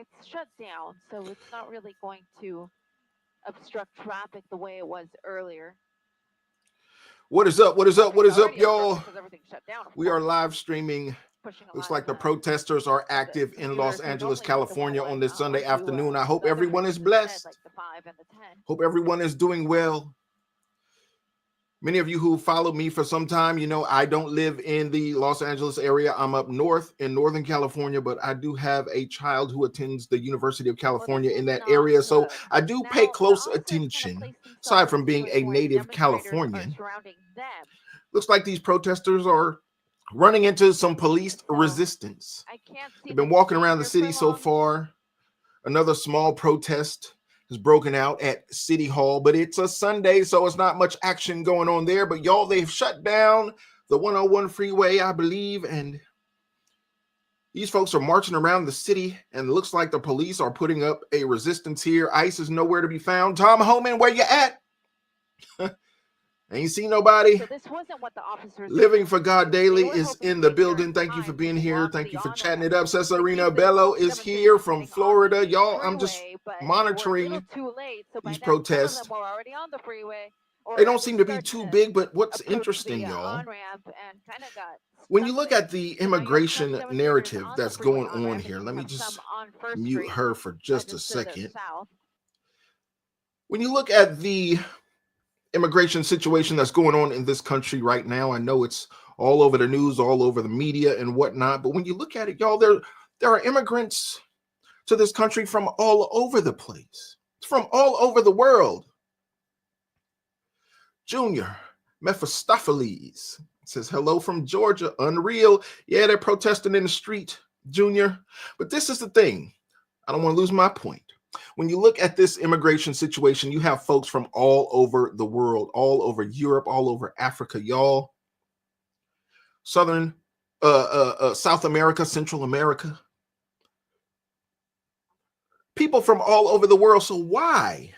it's shut down, so it's not really going to obstruct traffic the way it was earlier. What is up? What is up? It's What is up, already y'all? obstructed because everything's shut down, of We are course. live streaming. Pushing a Looks lot like of the protesters are of the active in Los scooters who Angeles, normally take the California on Freeway this Sunday onto afternoon. I hope the other everyone is instead, like blessed. the 5 and the 10. Hope everyone is doing well. Many of you who followed me for some time, you know, I don't live in the Los Angeles area. I'm up north in Northern California, but I do have a child who attends the University of Well, this California is in that not area. So good. I do pay Now, the close officers kind of attention, place themselves aside in a from being a situation where native demonstrators are Californian. surrounding them. Looks like these protesters are running into some police So resistance. I can't see They've been them walking staying around the here for city so long. far. Another small protest has broken out at City Hall, but it's a Sunday, so it's not much action going on there. But y'all, they've shut down the 101 freeway, I believe, and these folks are marching around the city, and it looks like the police are putting up a resistance here. ICE is nowhere to be found. Tom Homan, where you at? Ain't seen nobody. So this wasn't what the officers Living for God they Daily were is hoping to in the get here in building. Thank you for time being to here. block Thank the you for on chatting ramp it up. to Cesarina keep the Bello is demonstrators here from from getting on Florida. the Y'all, I'm just freeway, but they were a little monitoring too late. So these by then, some of them protests. were already on the freeway, They or don't at seem least to be starting too to big, but what's approach interesting, the y'all, on ramp and kind of got when you stuck look there. at the So now you have some immigration demonstrators narrative on the that's freeway going on on ramp, and here, then let you me have some just on First mute Street, her for just a just to the second. south. When you look at the immigration situation that's going on in this country right now, I know it's all over the news, all over the media and whatnot, but when you look at it, y'all, there are immigrants to this country from all over the place. It's from all over the world. Junior Mephistopheles says, hello from Georgia. Unreal. Yeah, they're protesting in the street, Junior. But this is the thing. I don't want to lose my point. When you look at this immigration situation, you have folks from all over the world, all over Europe, all over Africa, y'all. South America, Central America. People from all over the world. So why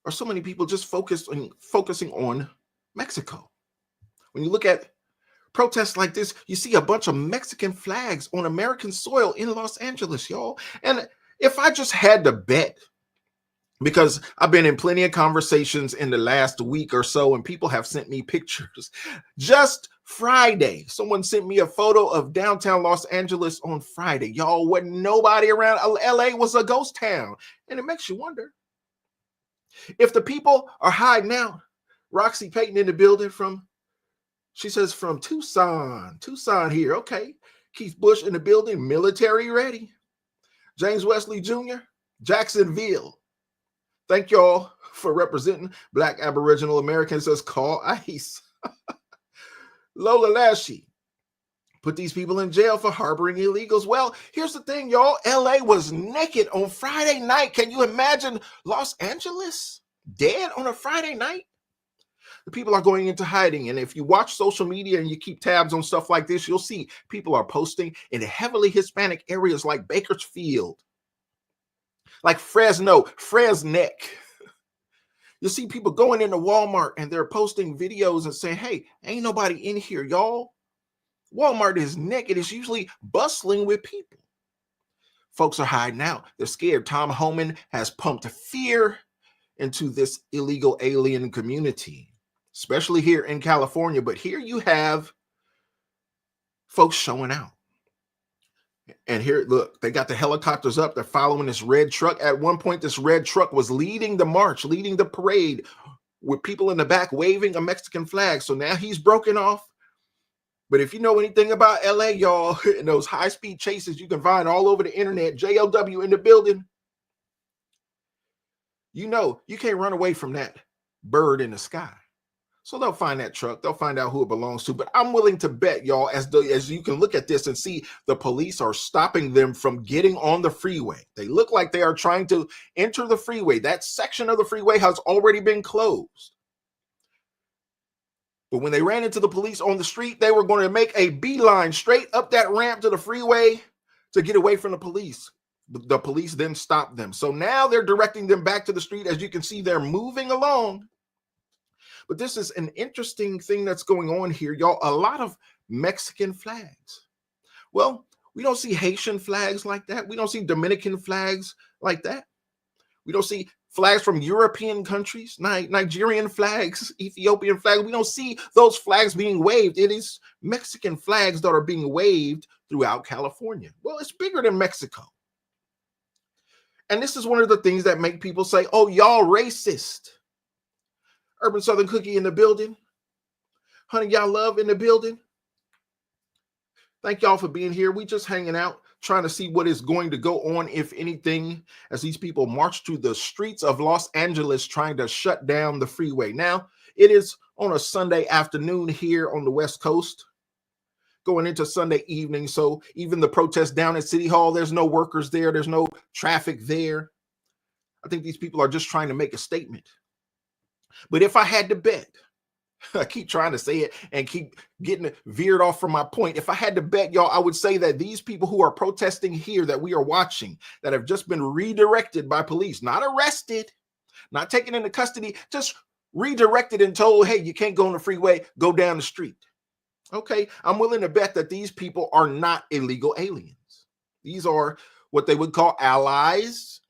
are so many people just focusing on Mexico? When you look at protests like this, you see a bunch of Mexican flags on American soil in Los Angeles, y'all. And if I just had to bet, because I've been in plenty of conversations in the last week or so, and people have sent me pictures. Just Friday, someone sent me a photo of downtown Los Angeles on Friday. Y'all, wasn't nobody around. LA was a ghost town. And it makes you wonder if the people are hiding out. Roxy Payton in the building she says from Tucson here. Okay. Keith Bush in the building, military ready. James Wesley Jr., Jacksonville. Thank y'all for representing Black Aboriginal Americans, says Call ICE. Lola Lashley, put these people in jail for harboring illegals. Well, here's the thing, y'all. LA was naked on Friday night. Can you imagine Los Angeles dead on a Friday night? The people are going into hiding. And if you watch social media and you keep tabs on stuff like this, you'll see people are posting in heavily Hispanic areas like Bakersfield, like Fresneck. You see people going into Walmart and they're posting videos and saying, hey, ain't nobody in here, y'all. Walmart is naked. It's usually bustling with people. Folks are hiding out. They're scared. Tom Homan has pumped fear into this illegal alien community, especially here in California. But here you have folks showing out. And here, look, they got the helicopters up. They're following this red truck. At one point, this red truck was leading the march, leading the parade with people in the back waving a Mexican flag. So now he's broken off. But if you know anything about LA, y'all, in those high-speed chases you can find all over the internet, JLW in the building, you know you can't run away from that bird in the sky. So they'll find that truck. They'll find out who it belongs to. But I'm willing to bet, y'all, as you can look at this and see, the police are stopping them from getting on the freeway. They look like they are trying to enter the freeway. That section of the freeway has already been closed. But when they ran into the police on the street, they were going to make a beeline straight up that ramp to the freeway to get away from the police. The police then stopped them. So now they're directing them back to the street. As you can see, they're moving along. But this is an interesting thing that's going on here, y'all. A lot of Mexican flags. Well, We don't see Haitian flags like that. We don't see Dominican flags like that. We don't see flags from European countries, Nigerian flags, Ethiopian flags. We don't see those flags being waved. It is Mexican flags that are being waved throughout California. Well, it's bigger than Mexico. And this is one of the things that make people say, oh, y'all racist. Urban Southern Cookie in the building. Honey, y'all love in the building. Thank y'all for being here. We just hanging out, trying to see what is going to go on, if anything, as these people march through the streets of Los Angeles trying to shut down the freeway. Now, it is on a Sunday afternoon here on the West Coast, going into Sunday evening. So even the protest down at City Hall, there's no workers there. There's no traffic there. I think these people are just trying to make a statement. But if I had to bet, I keep trying to say it and keep getting veered off from my point. If I had to bet, y'all, I would say that these people who are protesting here that we are watching, that have just been redirected by police, not arrested, not taken into custody, just redirected and told, hey, you can't go on the freeway, go down the street. Okay, I'm willing to bet that these people are not illegal aliens. These are what they would call allies,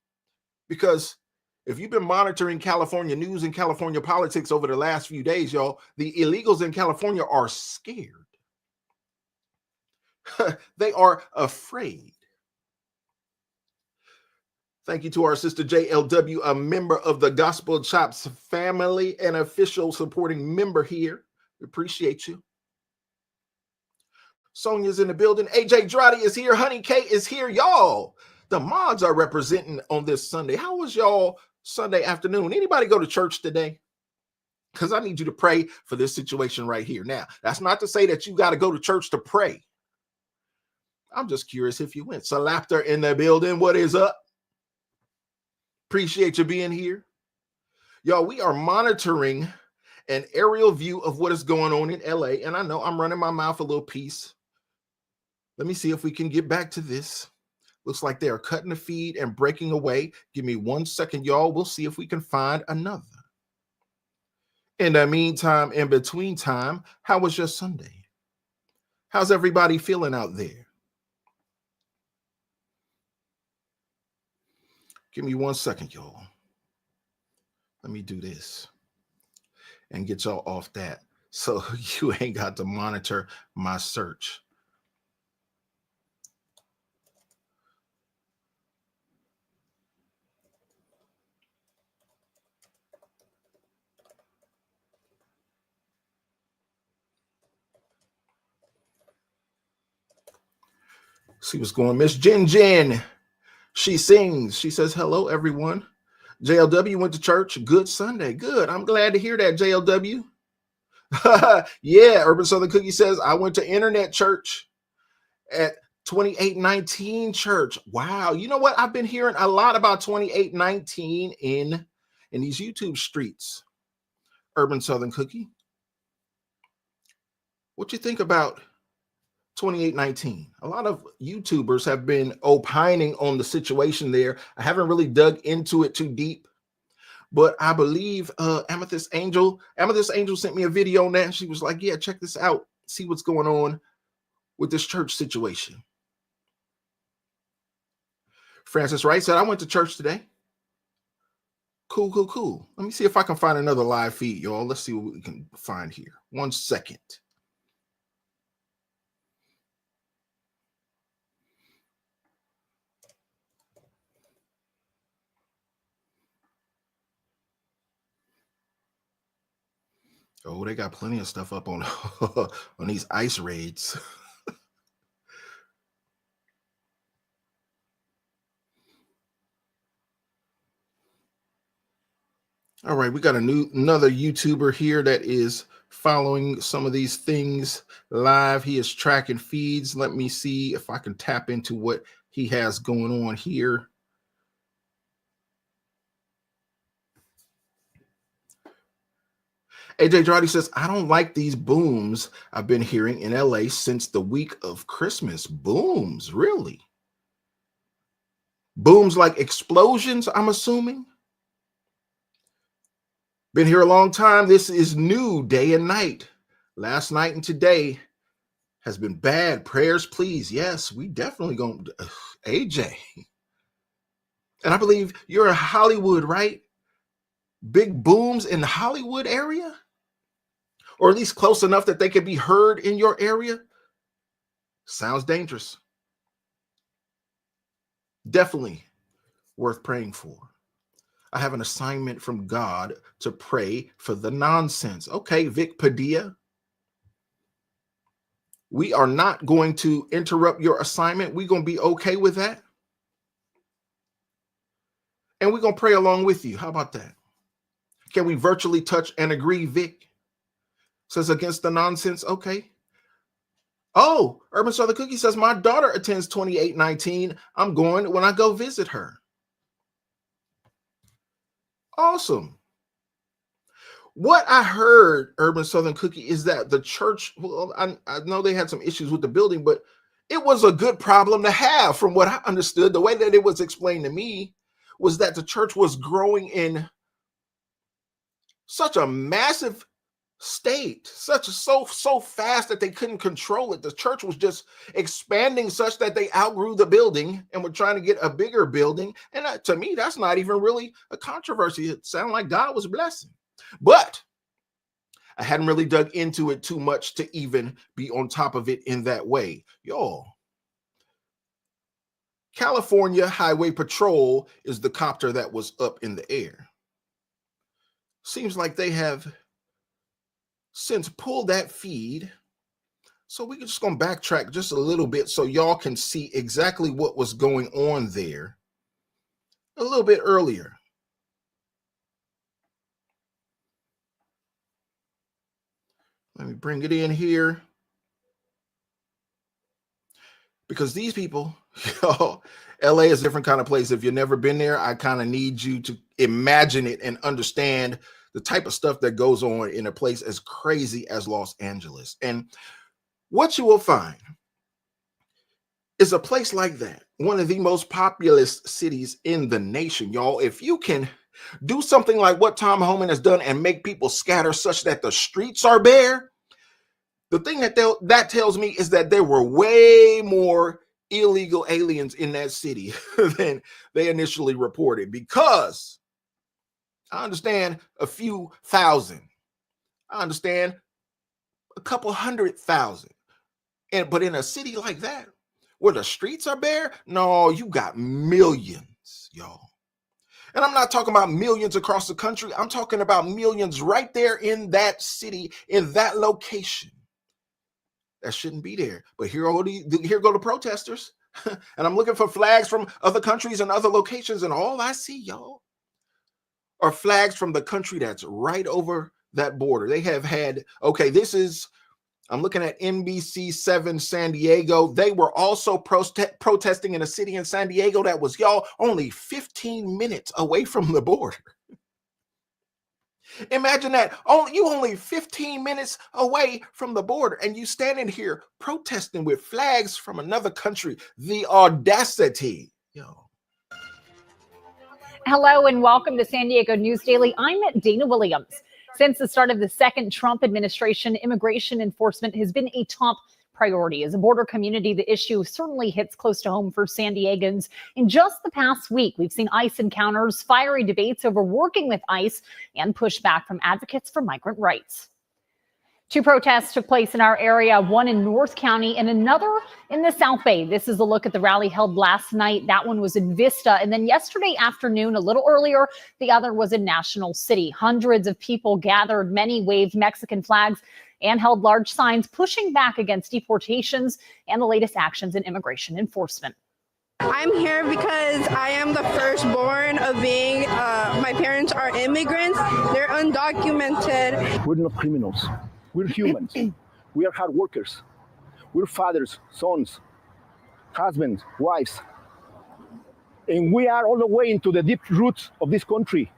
because if you've been monitoring California news and California politics over the last few days, y'all, the illegals in California are scared. They are afraid. Thank you to our sister JLW, a member of the Gospel Chops family, an official supporting member here. We appreciate you. Sonia's in the building. AJ Drotty is here. Honey K is here. Y'all, the mods are representing on this Sunday. How was y'all Sunday afternoon? Anybody go to church today? Because I need you to pray for this situation right here. Now, that's not to say that you got to go to church to pray. I'm just curious if you went. Salapter in the building. What is up? Appreciate you being here. Y'all, we are monitoring an aerial view of what is going on in LA. And I know I'm running my mouth a little piece. Let me see if we can get back to this. Looks like they are cutting the feed and breaking away. Give me 1 second, y'all. We'll see if we can find another. In the meantime, in between time, how was your Sunday? How's everybody feeling out there? Give me 1 second, y'all. Let me do this and get y'all off that so you ain't got to monitor my search. See what's going on. Miss Jen. She sings. She says, hello, everyone. JLW went to church. Good Sunday. Good. I'm glad to hear that, JLW. Yeah, Urban Southern Cookie says, I went to internet church at 2819 church. Wow. You know what? I've been hearing a lot about 2819 in these YouTube streets. Urban Southern Cookie. What you think about 2819? A lot of YouTubers have been opining on the situation there. I haven't really dug into it too deep, but I believe Amethyst Angel sent me a video on that, and she was like, yeah, check this out, see what's going on with this church situation. Francis Wright said, I went to church today. Cool. Let me see if I can find another live feed, y'all. Let's see what we can find here. 1 second. Oh, they got plenty of stuff up on on these ice raids. All right, we got another YouTuber here that is following some of these things live. He is tracking feeds. Let me see if I can tap into what he has going on here. AJ Drotty says, I don't like these booms I've been hearing in LA since the week of Christmas. Booms, really? Booms like explosions, I'm assuming? Been here a long time. This is new day and night. Last night and today has been bad. Prayers, please. Yes, we definitely going to, AJ. And I believe you're in Hollywood, right? Big booms in the Hollywood area? Or at least close enough that they can be heard in your area? Sounds dangerous. Definitely worth praying for. I have an assignment from God to pray for the nonsense. Okay, Vic Padilla. We are not going to interrupt your assignment. We're going to be okay with that. And we're going to pray along with you. How about that? Can we virtually touch and agree, Vic? Says against the nonsense. Okay. Oh, Urban Southern Cookie says, my daughter attends 2819. I'm going when I go visit her. Awesome. What I heard, Urban Southern Cookie, is that the church, well, I know they had some issues with the building, but it was a good problem to have. From what I understood, the way that it was explained to me was that the church was growing in such a massive state, so fast that they couldn't control it. The church was just expanding such that they outgrew the building and were trying to get a bigger building. And to me, that's not even really a controversy. It sounded like God was blessing. But I hadn't really dug into it too much to even be on top of it in that way. Y'all, California Highway Patrol is the copter that was up in the air. Seems like they have since pulled that feed. So we're just going to backtrack just a little bit so y'all can see exactly what was going on there a little bit earlier. Let me bring it in here. Because these people, LA is a different kind of place. If you've never been there, I kind of need you to imagine it and understand the type of stuff that goes on in a place as crazy as Los Angeles. And what you will find is a place like that, one of the most populous cities in the nation, y'all. If you can do something like what Tom Homan has done and make people scatter such that the streets are bare, the thing that tells me is that there were way more illegal aliens in that city than they initially reported, because I understand a few thousand. I understand a couple 100,000. But in a city like that, where the streets are bare, no, you got millions, y'all. And I'm not talking about millions across the country. I'm talking about millions right there in that city, in that location. That shouldn't be there. But here go the protesters. And I'm looking for flags from other countries and other locations. And all I see, y'all, are flags from the country that's right over that border. They have had, okay, I'm looking at NBC7 San Diego. They were also protesting in a city in San Diego that was, y'all, only 15 minutes away from the border. Imagine that. Only 15 minutes away from the border, and you standing here protesting with flags from another country. The audacity, yo. Hello and welcome to San Diego News Daily. I'm Dana Williams. Since the start of the second Trump administration, immigration enforcement has been a top priority. As a border community, the issue certainly hits close to home for San Diegans. In just the past week, we've seen ICE encounters, fiery debates over working with ICE, and pushback from advocates for migrant rights. 2 protests took place in our area, one in North County and another in the South Bay. This is a look at the rally held last night. That one was in Vista. And then yesterday afternoon, a little earlier, the other was in National City. Hundreds of people gathered, many waved Mexican flags and held large signs pushing back against deportations and the latest actions in immigration enforcement. I'm here because I am the firstborn of being, my parents are immigrants. They're undocumented. We're not criminals. We're humans. We are hard workers. We're fathers, sons, husbands, wives. And we are all the way into the deep roots of this country.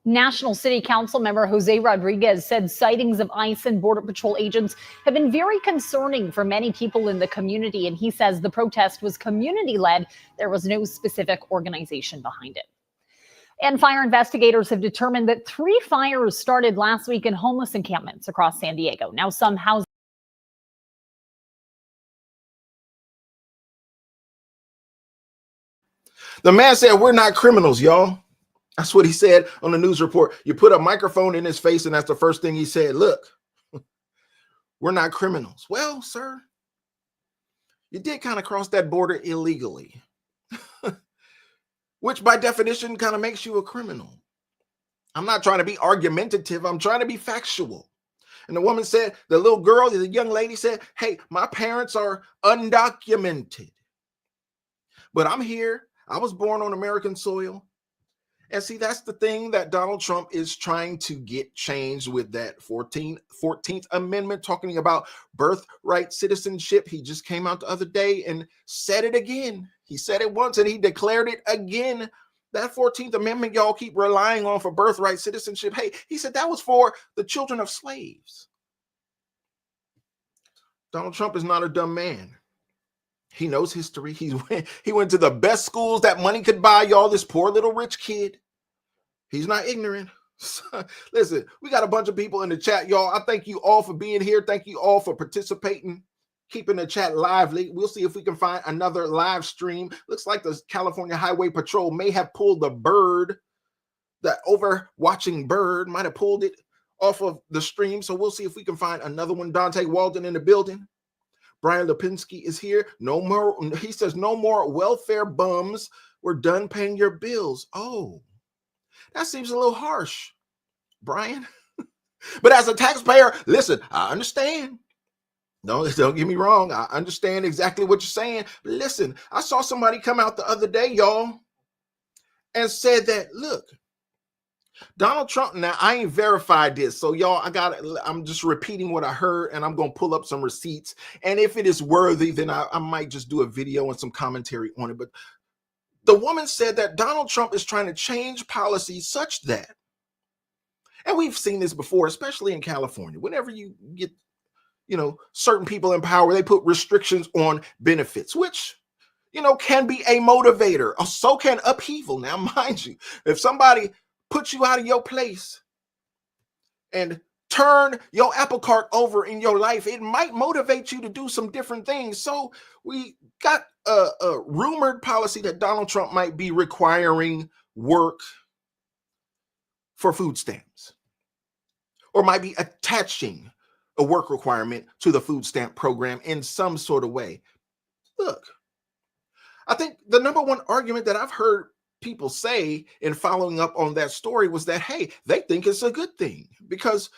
National City Council member Jose Rodriguez said sightings of ICE and Border Patrol agents have been very concerning for many people in the community. And he says the protest was community-led. There was no specific organization behind it. And fire investigators have determined that 3 fires started last week in homeless encampments across San Diego. Now, some housing The man said, we're not criminals, y'all. That's what he said on the news report. You put a microphone in his face, and that's the first thing he said. Look, we're not criminals. Well, sir, you did kind of cross that border illegally, which by definition kind of makes you a criminal. I'm not trying to be argumentative. I'm trying to be factual. And the woman said, the little girl, the young lady said, hey, my parents are undocumented, but I'm here. I was born on American soil. And see, that's the thing that Donald Trump is trying to get changed with that 14th Amendment, talking about birthright citizenship. He just came out the other day and said it again. He said it once and he declared it again. That 14th Amendment y'all keep relying on for birthright citizenship. Hey, he said that was for the children of slaves. Donald Trump is not a dumb man. He knows history. He went to the best schools that money could buy, y'all. This poor little rich kid. He's not ignorant. Listen, we got a bunch of people in the chat, y'all. I thank you all for being here. Thank you all for participating, keeping the chat lively. We'll see if we can find another live stream. Looks like the California Highway Patrol may have pulled the bird, that overwatching bird might have pulled it off of the stream. So we'll see if we can find another one. Dante Walden in the building. Brian Lipinski is here. No more, he says, no more welfare bums. We're done paying your bills. Oh, that seems a little harsh, Brian. But as a taxpayer, listen, I understand. Don't get me wrong. I understand exactly what you're saying. But listen, I saw somebody come out the other day, y'all, and said that, look, Donald Trump, now I ain't verified this. So y'all, I'm just repeating what I heard, and I'm going to pull up some receipts. And if it is worthy, then I might just do a video and some commentary on it. But the woman said that Donald Trump is trying to change policies such that, and we've seen this before, especially in California, whenever you get, certain people in power, they put restrictions on benefits, which, can be a motivator. So can upheaval. Now, mind you, if somebody put you out of your place and turn your apple cart over in your life, it might motivate you to do some different things. So we got a rumored policy that Donald Trump might be requiring work for food stamps, or might be attaching a work requirement to the food stamp program in some sort of way. Look, I think the number one argument that I've heard people say in following up on that story was that, hey, they think it's a good thing, because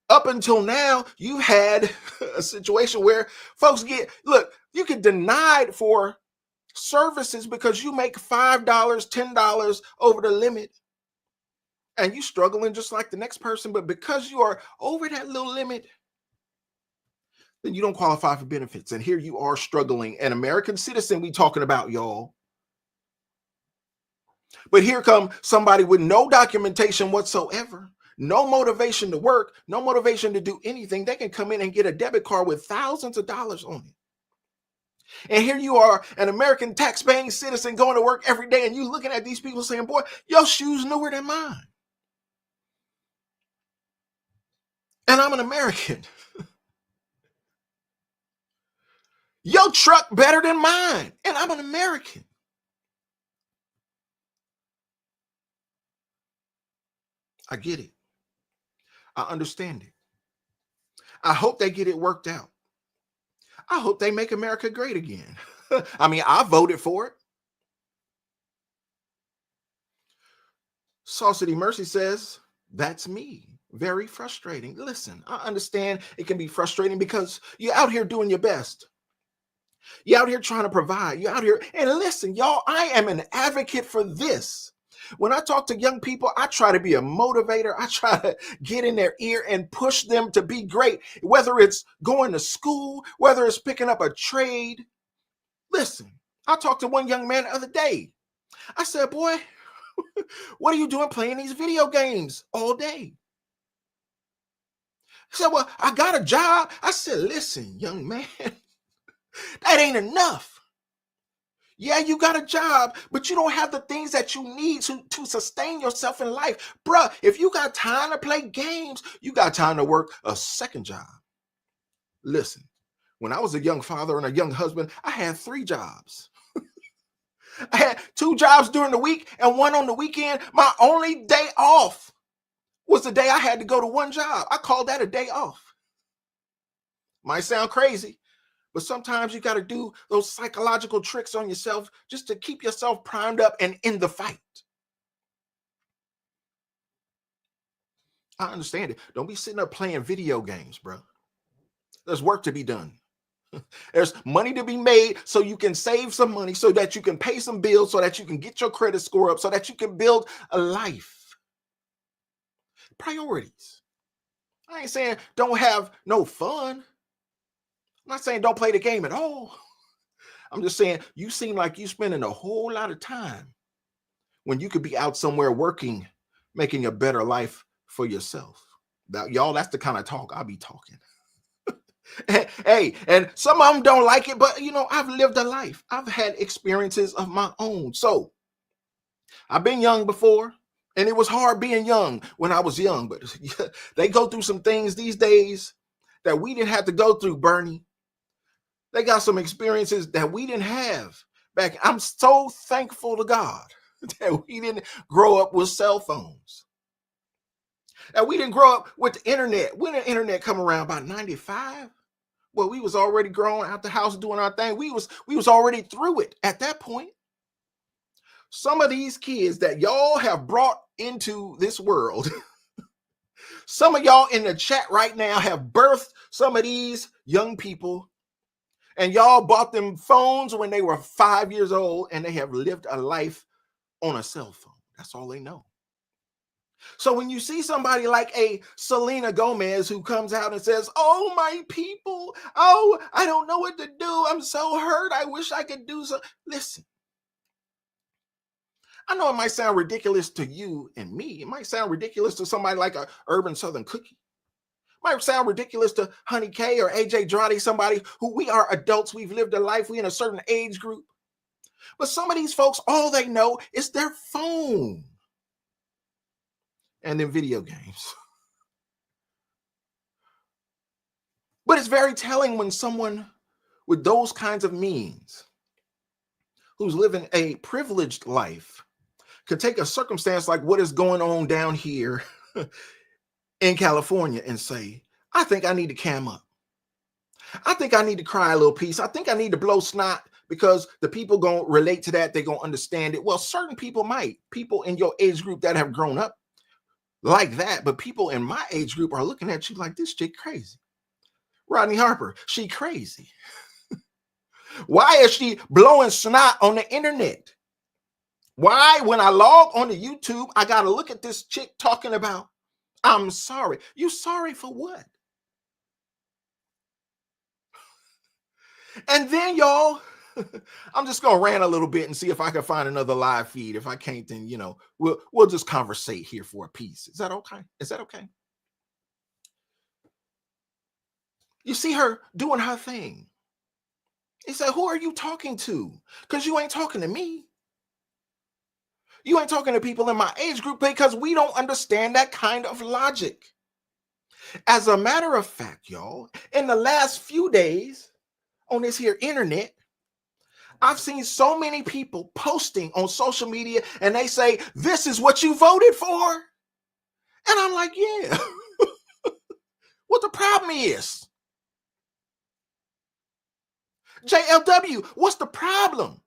up until now, you had a situation where folks you get denied for services because you make $5, $10 over the limit, and you struggling just like the next person. But because you are over that little limit, then you don't qualify for benefits. And here you are struggling, an American citizen we talking about, y'all. But here come somebody with no documentation whatsoever, no motivation to work, no motivation to do anything. They can come in and get a debit card with thousands of dollars on it. And here you are, an American tax-paying citizen going to work every day, and you looking at these people saying, boy, your shoes newer than mine. And I'm an American. Your truck better than mine, and I'm an American. I get it. I understand it. I hope they get it worked out. I hope they make America great again. I mean, I voted for it. Saw City Mercy says, that's me. Very frustrating. Listen, I understand it can be frustrating because you're out here doing your best. You're out here trying to provide. You're out here. And listen, y'all, I am an advocate for this. When I talk to young people, I try to be a motivator. I try to get in their ear and push them to be great, whether it's going to school, whether it's picking up a trade. Listen, I talked to one young man the other day. I said, boy, what are you doing playing these video games all day? He said, well, I got a job. I said, listen, young man, that ain't enough. Yeah, you got a job, but you don't have the things that you need to sustain yourself in life. Bruh, if you got time to play games, you got time to work a second job. Listen, when I was a young father and a young husband, I had 3 jobs. I had 2 jobs during the week and 1 on the weekend. My only day off was the day I had to go to 1 job. I called that a day off. Might sound crazy, but sometimes you got to do those psychological tricks on yourself just to keep yourself primed up and in the fight. I understand it. Don't be sitting up playing video games, bro. There's work to be done. There's money to be made so you can save some money, so that you can pay some bills, so that you can get your credit score up, so that you can build a life. Priorities. I ain't saying don't have no fun. I'm not saying don't play the game at all. I'm just saying you seem like you spending a whole lot of time when you could be out somewhere working, making a better life for yourself. Now, y'all, that's the kind of talk I'll be talking. Hey, and some of them don't like it, but I've lived a life. I've had experiences of my own. So I've been young before, and it was hard being young when I was young, but they go through some things these days that we didn't have to go through, Bernie. They got some experiences that we didn't have back. I'm so thankful to God that we didn't grow up with cell phones. That we didn't grow up with the internet. When did the internet come around? About 95? Well, we was already grown out the house doing our thing. We was already through it at that point. Some of these kids that y'all have brought into this world, some of y'all in the chat right now have birthed some of these young people, and y'all bought them phones when they were 5 years old, and they have lived a life on a cell phone. That's all they know. So when you see somebody like a Selena Gomez who comes out and says, "Oh, my people, oh, I don't know what to do. I'm so hurt. I wish I could do so." Listen, I know it might sound ridiculous to you and me. It might sound ridiculous to somebody like a Urban Southern Cookie. It might sound ridiculous to Honey K or AJ Drade, somebody who we are adults. We've lived a life. We're in a certain age group. But some of these folks, all they know is their phone. And then video games. But it's very telling when someone with those kinds of means, who's living a privileged life, can take a circumstance like what is going on down here in California and say, "I think I need to cam up. I think I need to cry a little piece. I think I need to blow snot because the people going to relate to that. They're going to understand it." Well, certain people might. People in your age group that have grown up like that, but people in my age group are looking at you like, "This chick crazy. Rodney Harper, she crazy. Why is she blowing snot on the internet? Why, when I log on to YouTube, I got to look at this chick talking about, I'm sorry." You sorry for what? And then, y'all, I'm just going to rant a little bit and see if I can find another live feed. If I can't, then, we'll just conversate here for a piece. Is that okay? Is that okay? You see her doing her thing. He said, "Who are you talking to? Because you ain't talking to me. You ain't talking to people in my age group because we don't understand that kind of logic." As a matter of fact, y'all, in the last few days on this here internet, I've seen so many people posting on social media and they say, "This is what you voted for." And I'm like, yeah. What the problem is? JLW, what's the problem?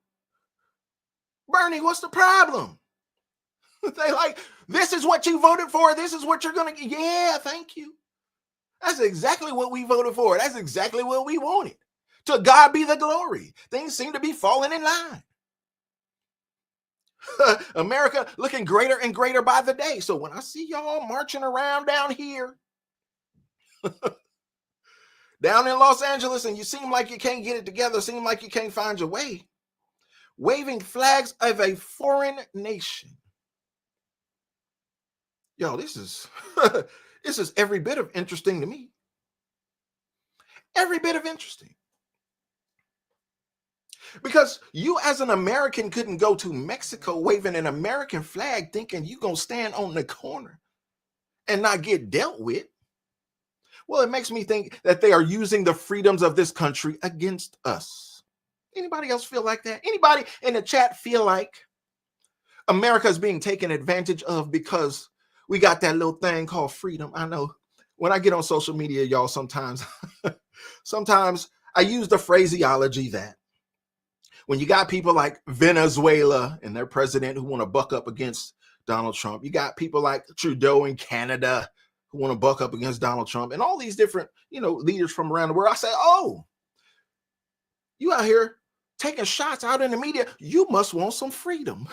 Bernie, what's the problem? They like, "This is what you voted for. This is what you're going to get." Yeah, thank you. That's exactly what we voted for. That's exactly what we wanted. To God be the glory. Things seem to be falling in line. America looking greater and greater by the day. So when I see y'all marching around down here, down in Los Angeles, and you seem like you can't get it together, seem like you can't find your way, waving flags of a foreign nation. Yo, this is this is every bit of interesting to me. Every bit of interesting. Because you as an American couldn't go to Mexico waving an American flag thinking you're going to stand on the corner and not get dealt with. Well, it makes me think that they are using the freedoms of this country against us. Anybody else feel like that? Anybody in the chat feel like America is being taken advantage of because we got that little thing called freedom? I know when I get on social media, y'all, sometimes I use the phraseology that when you got people like Venezuela and their president who want to buck up against Donald Trump, you got people like Trudeau in Canada who want to buck up against Donald Trump, and all these different, leaders from around the world. I say, oh, you out here taking shots out in the media, you must want some freedom.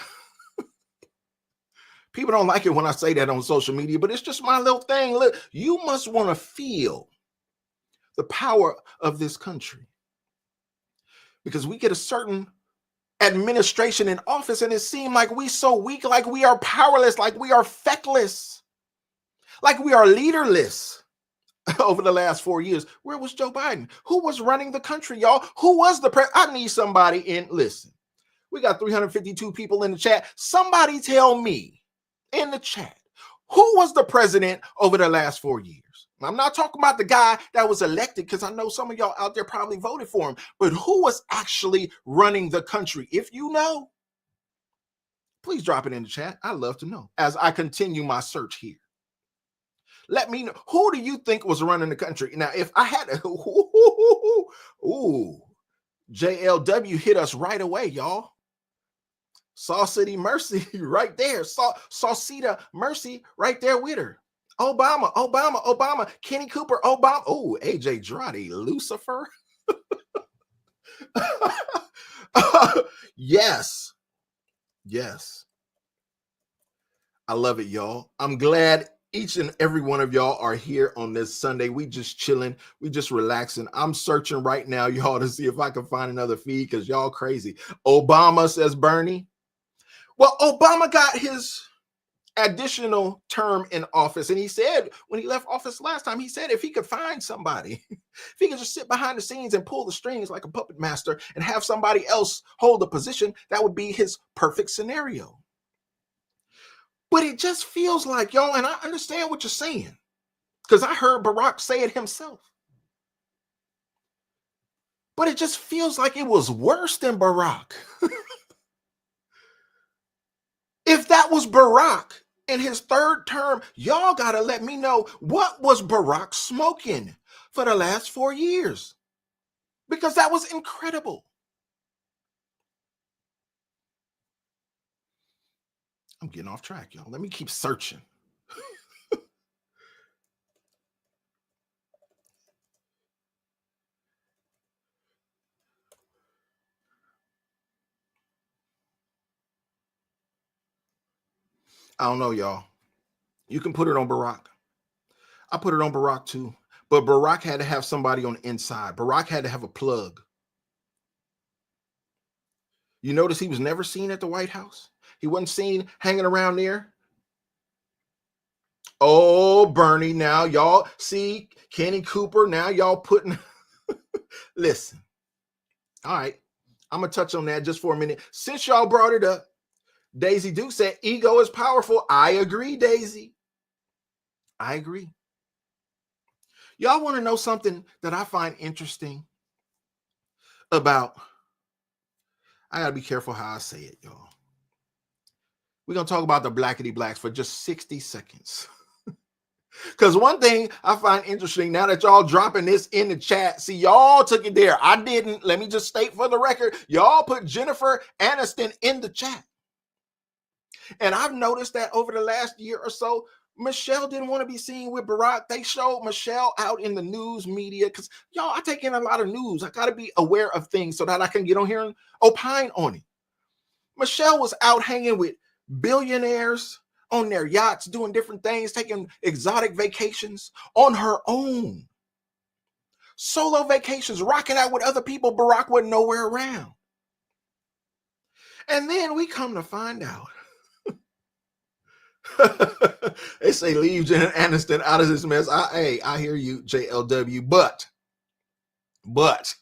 People don't like it when I say that on social media, but it's just my little thing. Look, you must want to feel the power of this country, because we get a certain administration in office and it seems like we so weak, like we are powerless, like we are feckless, like we are leaderless. Over the last 4 years, where was Joe Biden? Who was running the country, y'all? Who was the president? I need somebody in. Listen, we got 352 people in the chat. Somebody tell me in the chat, who was the president over the last 4 years? I'm not talking about the guy that was elected, because I know some of y'all out there probably voted for him, but who was actually running the country? If you know, please drop it in the chat. I'd love to know as I continue my search here. Let me know, who do you think was running the country? Now, if I had to, JLW hit us right away, y'all. Saw City Mercy right there. Saucita Mercy right there with her. Obama. Kenny Cooper, Obama. Oh, AJ Dradi, Lucifer. Yes. I love it, y'all. I'm glad each and every one of y'all are here on this Sunday. We just chilling. We just relaxing. I'm searching right now, y'all, to see if I can find another feed, because y'all crazy. Obama, says Bernie. Well, Obama got his additional term in office, and he said when he left office last time, he said if he could find somebody, if he could just sit behind the scenes and pull the strings like a puppet master and have somebody else hold the position, that would be his perfect scenario. But it just feels like, y'all, and I understand what you're saying, because I heard Barack say it himself. But it just feels like it was worse than Barack. If that was Barack in his third term, y'all got to let me know, what was Barack smoking for the last 4 years? Because that was incredible. I'm getting off track, y'all. Let me keep searching. I don't know, y'all. You can put it on Barack. I put it on Barack too. But Barack had to have somebody on the inside. Barack had to have a plug. You notice he was never seen at the White House? He wasn't seen hanging around there. Oh, Bernie, now y'all see Kenny Cooper. Now y'all putting, listen. All right. I'm going to touch on that just for a minute. Since y'all brought it up, Daisy Duke said, ego is powerful. I agree, Daisy. I agree. Y'all want to know something that I find interesting about, I got to be careful how I say it, y'all. We're going to talk about the blackity blacks for just 60 seconds. Because one thing I find interesting, now that y'all dropping this in the chat, see, y'all took it there. I didn't. Let me just state for the record, y'all put Jennifer Aniston in the chat. And I've noticed that over the last year or so, Michelle didn't want to be seen with Barack. They showed Michelle out in the news media because, y'all, I take in a lot of news. I got to be aware of things so that I can get on here and opine on it. Michelle was out hanging with billionaires on their yachts, doing different things, taking exotic vacations on her own. Solo vacations, rocking out with other people Barack wasn't nowhere around. And then we come to find out. They say leave Jen Aniston out of this mess. I hear you, JLW, but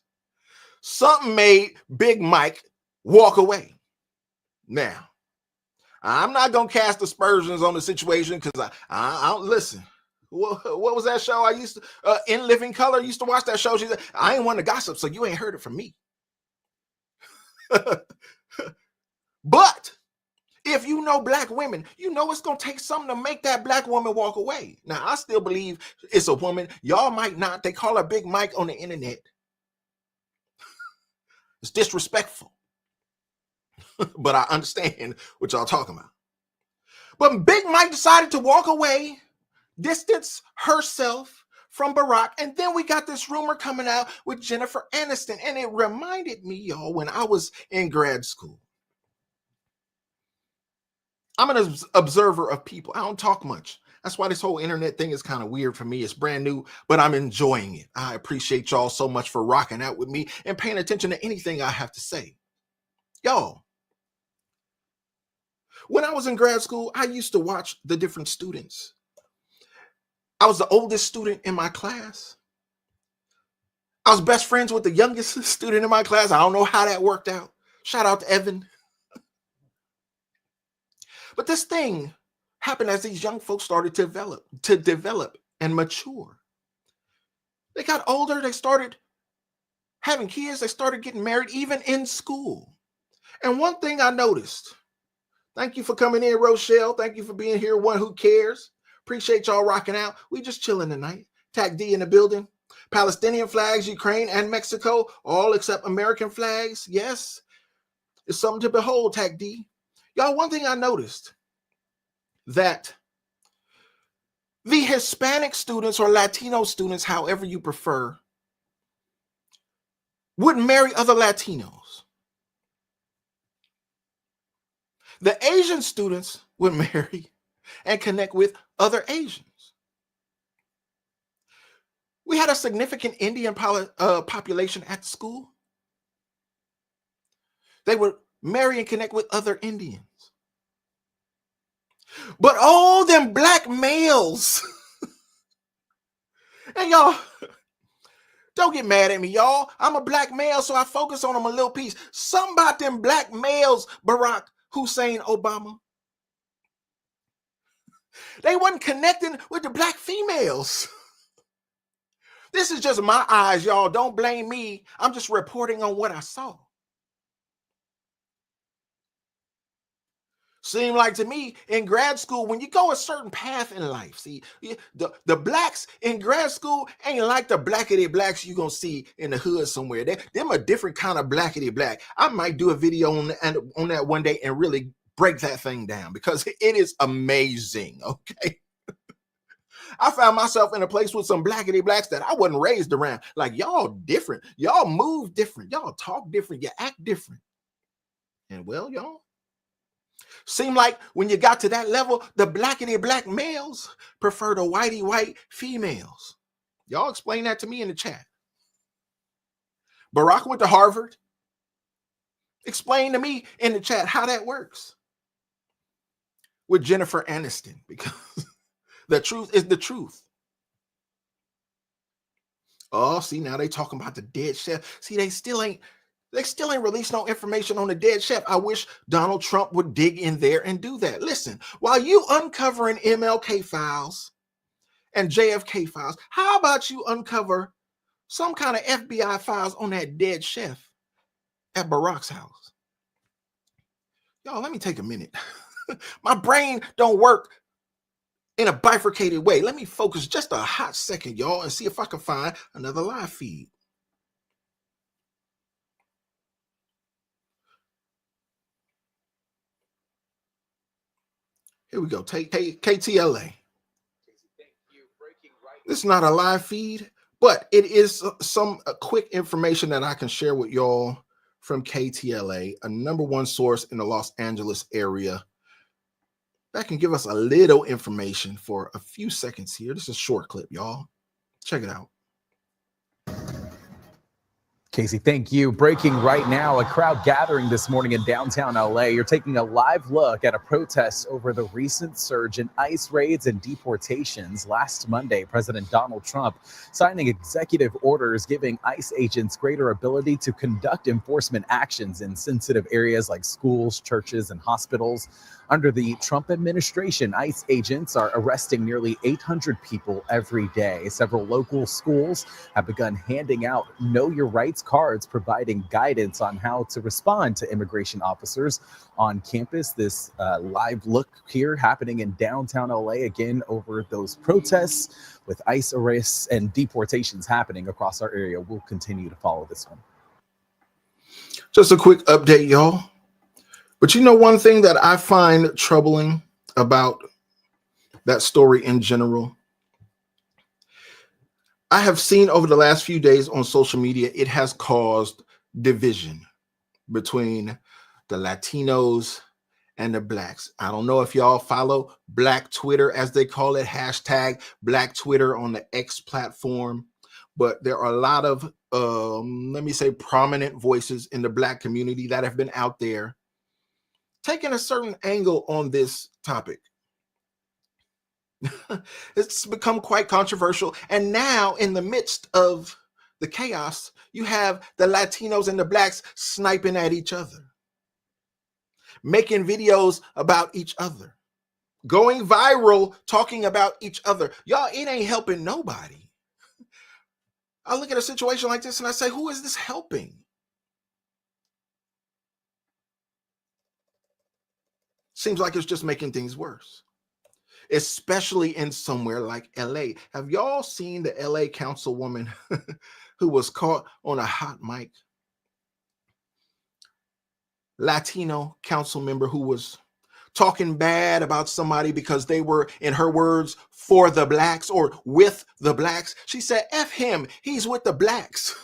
something made Big Mike walk away. Now, I'm not gonna cast aspersions on the situation because I don't listen. What was that show I used to In Living Color? Used to watch that show. She said, I ain't want to gossip, so you ain't heard it from me. But if you know black women, you know it's going to take something to make that black woman walk away. Now, I still believe it's a woman. Y'all might not. They call her Big Mike on the internet. It's disrespectful. But I understand what y'all talking about. But Big Mike decided to walk away, distance herself from Barack. And then we got this rumor coming out with Jennifer Aniston. And it reminded me, y'all, when I was in grad school. I'm an observer of people. I don't talk much. That's why this whole internet thing is kind of weird for me. It's brand new, but I'm enjoying it. I appreciate y'all so much for rocking out with me and paying attention to anything I have to say. Y'all, when I was in grad school, I used to watch the different students. I was the oldest student in my class. I was best friends with the youngest student in my class. I don't know how that worked out. Shout out to Evan. But this thing happened as these young folks started to develop and mature. They got older. They started having kids. They started getting married, even in school. And one thing I noticed, thank you for coming in, Rochelle. Thank you for being here. One who cares. Appreciate y'all rocking out. We just chilling tonight. Tac D in the building. Palestinian flags, Ukraine and Mexico, all except American flags. Yes, it's something to behold, Tac D. Y'all, one thing I noticed, that the Hispanic students or Latino students, however you prefer, wouldn't marry other Latinos. The Asian students would marry and connect with other Asians. We had a significant Indian population at the school. They would marry and connect with other Indians. But all them black males, and y'all, don't get mad at me, y'all. I'm a black male, so I focus on them a little piece. Something about them black males, Barack Hussein Obama, they wasn't connecting with the black females. This is just my eyes, y'all. Don't blame me. I'm just reporting on what I saw. Seemed like to me in grad school, when you go a certain path in life, see, the blacks in grad school ain't like the blackity blacks you gonna see in the hood somewhere. Them a different kind of blackity black. I might do a video on that one day and really break that thing down because it is amazing, okay? I found myself in a place with some blackity blacks that I wasn't raised around. Like, y'all different. Y'all move different. Y'all talk different. You act different. And well, y'all, seem like when you got to that level, the blackity black males prefer the whitey white females. Y'all explain that to me in the chat. Barack went to Harvard. Explain to me in the chat how that works with Jennifer Aniston, because the truth is the truth. Oh, see, now they talking about the dead chef. See, they still ain't released no information on the dead chef. I wish Donald Trump would dig in there and do that. Listen, while you uncovering MLK files and JFK files, how about you uncover some kind of FBI files on that dead chef at Barack's house? Y'all, let me take a minute. My brain don't work in a bifurcated way. Let me focus just a hot second, y'all, and see if I can find another live feed. Here we go. Take KTLA. This is not a live feed, but it is some quick information that I can share with y'all from KTLA, a #1 source in the Los Angeles area that can give us a little information for a few seconds here. This is a short clip, y'all. Check it out. Casey, thank you. Breaking right now, a crowd gathering this morning in downtown LA. You're taking a live look at a protest over the recent surge in ICE raids and deportations. Last Monday, President Donald Trump signing executive orders giving ICE agents greater ability to conduct enforcement actions in sensitive areas like schools, churches, and hospitals. Under the Trump administration, ICE agents are arresting nearly 800 people every day. Several local schools have begun handing out Know Your Rights its cards, providing guidance on how to respond to immigration officers on campus. This live look here happening in downtown LA, again, over those protests with ICE arrests and deportations happening across our area. We'll continue to follow this one. Just a quick update, y'all. But you know, one thing that I find troubling about that story in general, I have seen over the last few days on social media, it has caused division between the Latinos and the Blacks. I don't know if y'all follow Black Twitter, as they call it, hashtag Black Twitter on the X platform. But there are a lot of, let me say, prominent voices in the Black community that have been out there taking a certain angle on this topic. It's become quite controversial. And now, in the midst of the chaos, you have the Latinos and the Blacks sniping at each other, making videos about each other, going viral, talking about each other. Y'all, it ain't helping nobody. I look at a situation like this and I say, who is this helping? Seems like it's just making things worse, especially in somewhere like LA. Have y'all seen the LA councilwoman who was caught on a hot mic? Latino council member who was talking bad about somebody because they were, in her words, for the Blacks or with the Blacks. She said, F him, he's with the Blacks.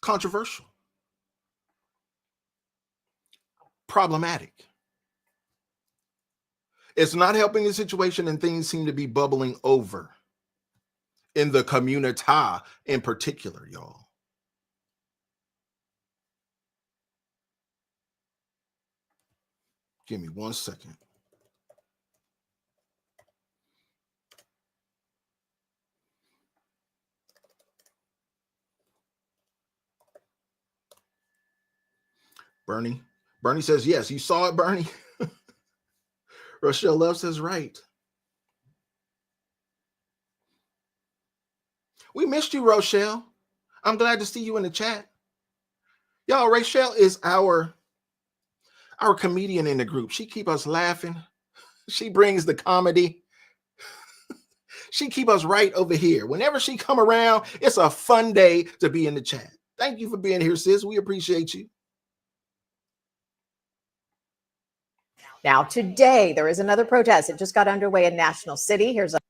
Controversial. Problematic. It's not helping the situation, and things seem to be bubbling over in the community in particular, y'all. Give me 1 second. Bernie says, yes, you saw it, Bernie. Rochelle Love says, right. We missed you, Rochelle. I'm glad to see you in the chat. Y'all, Rochelle is our comedian in the group. She keep us laughing. She brings the comedy. She keep us right over here. Whenever she come around, it's a fun day to be in the chat. Thank you for being here, sis. We appreciate you. Now, today, there is another protest. It just got underway in National City. Here's a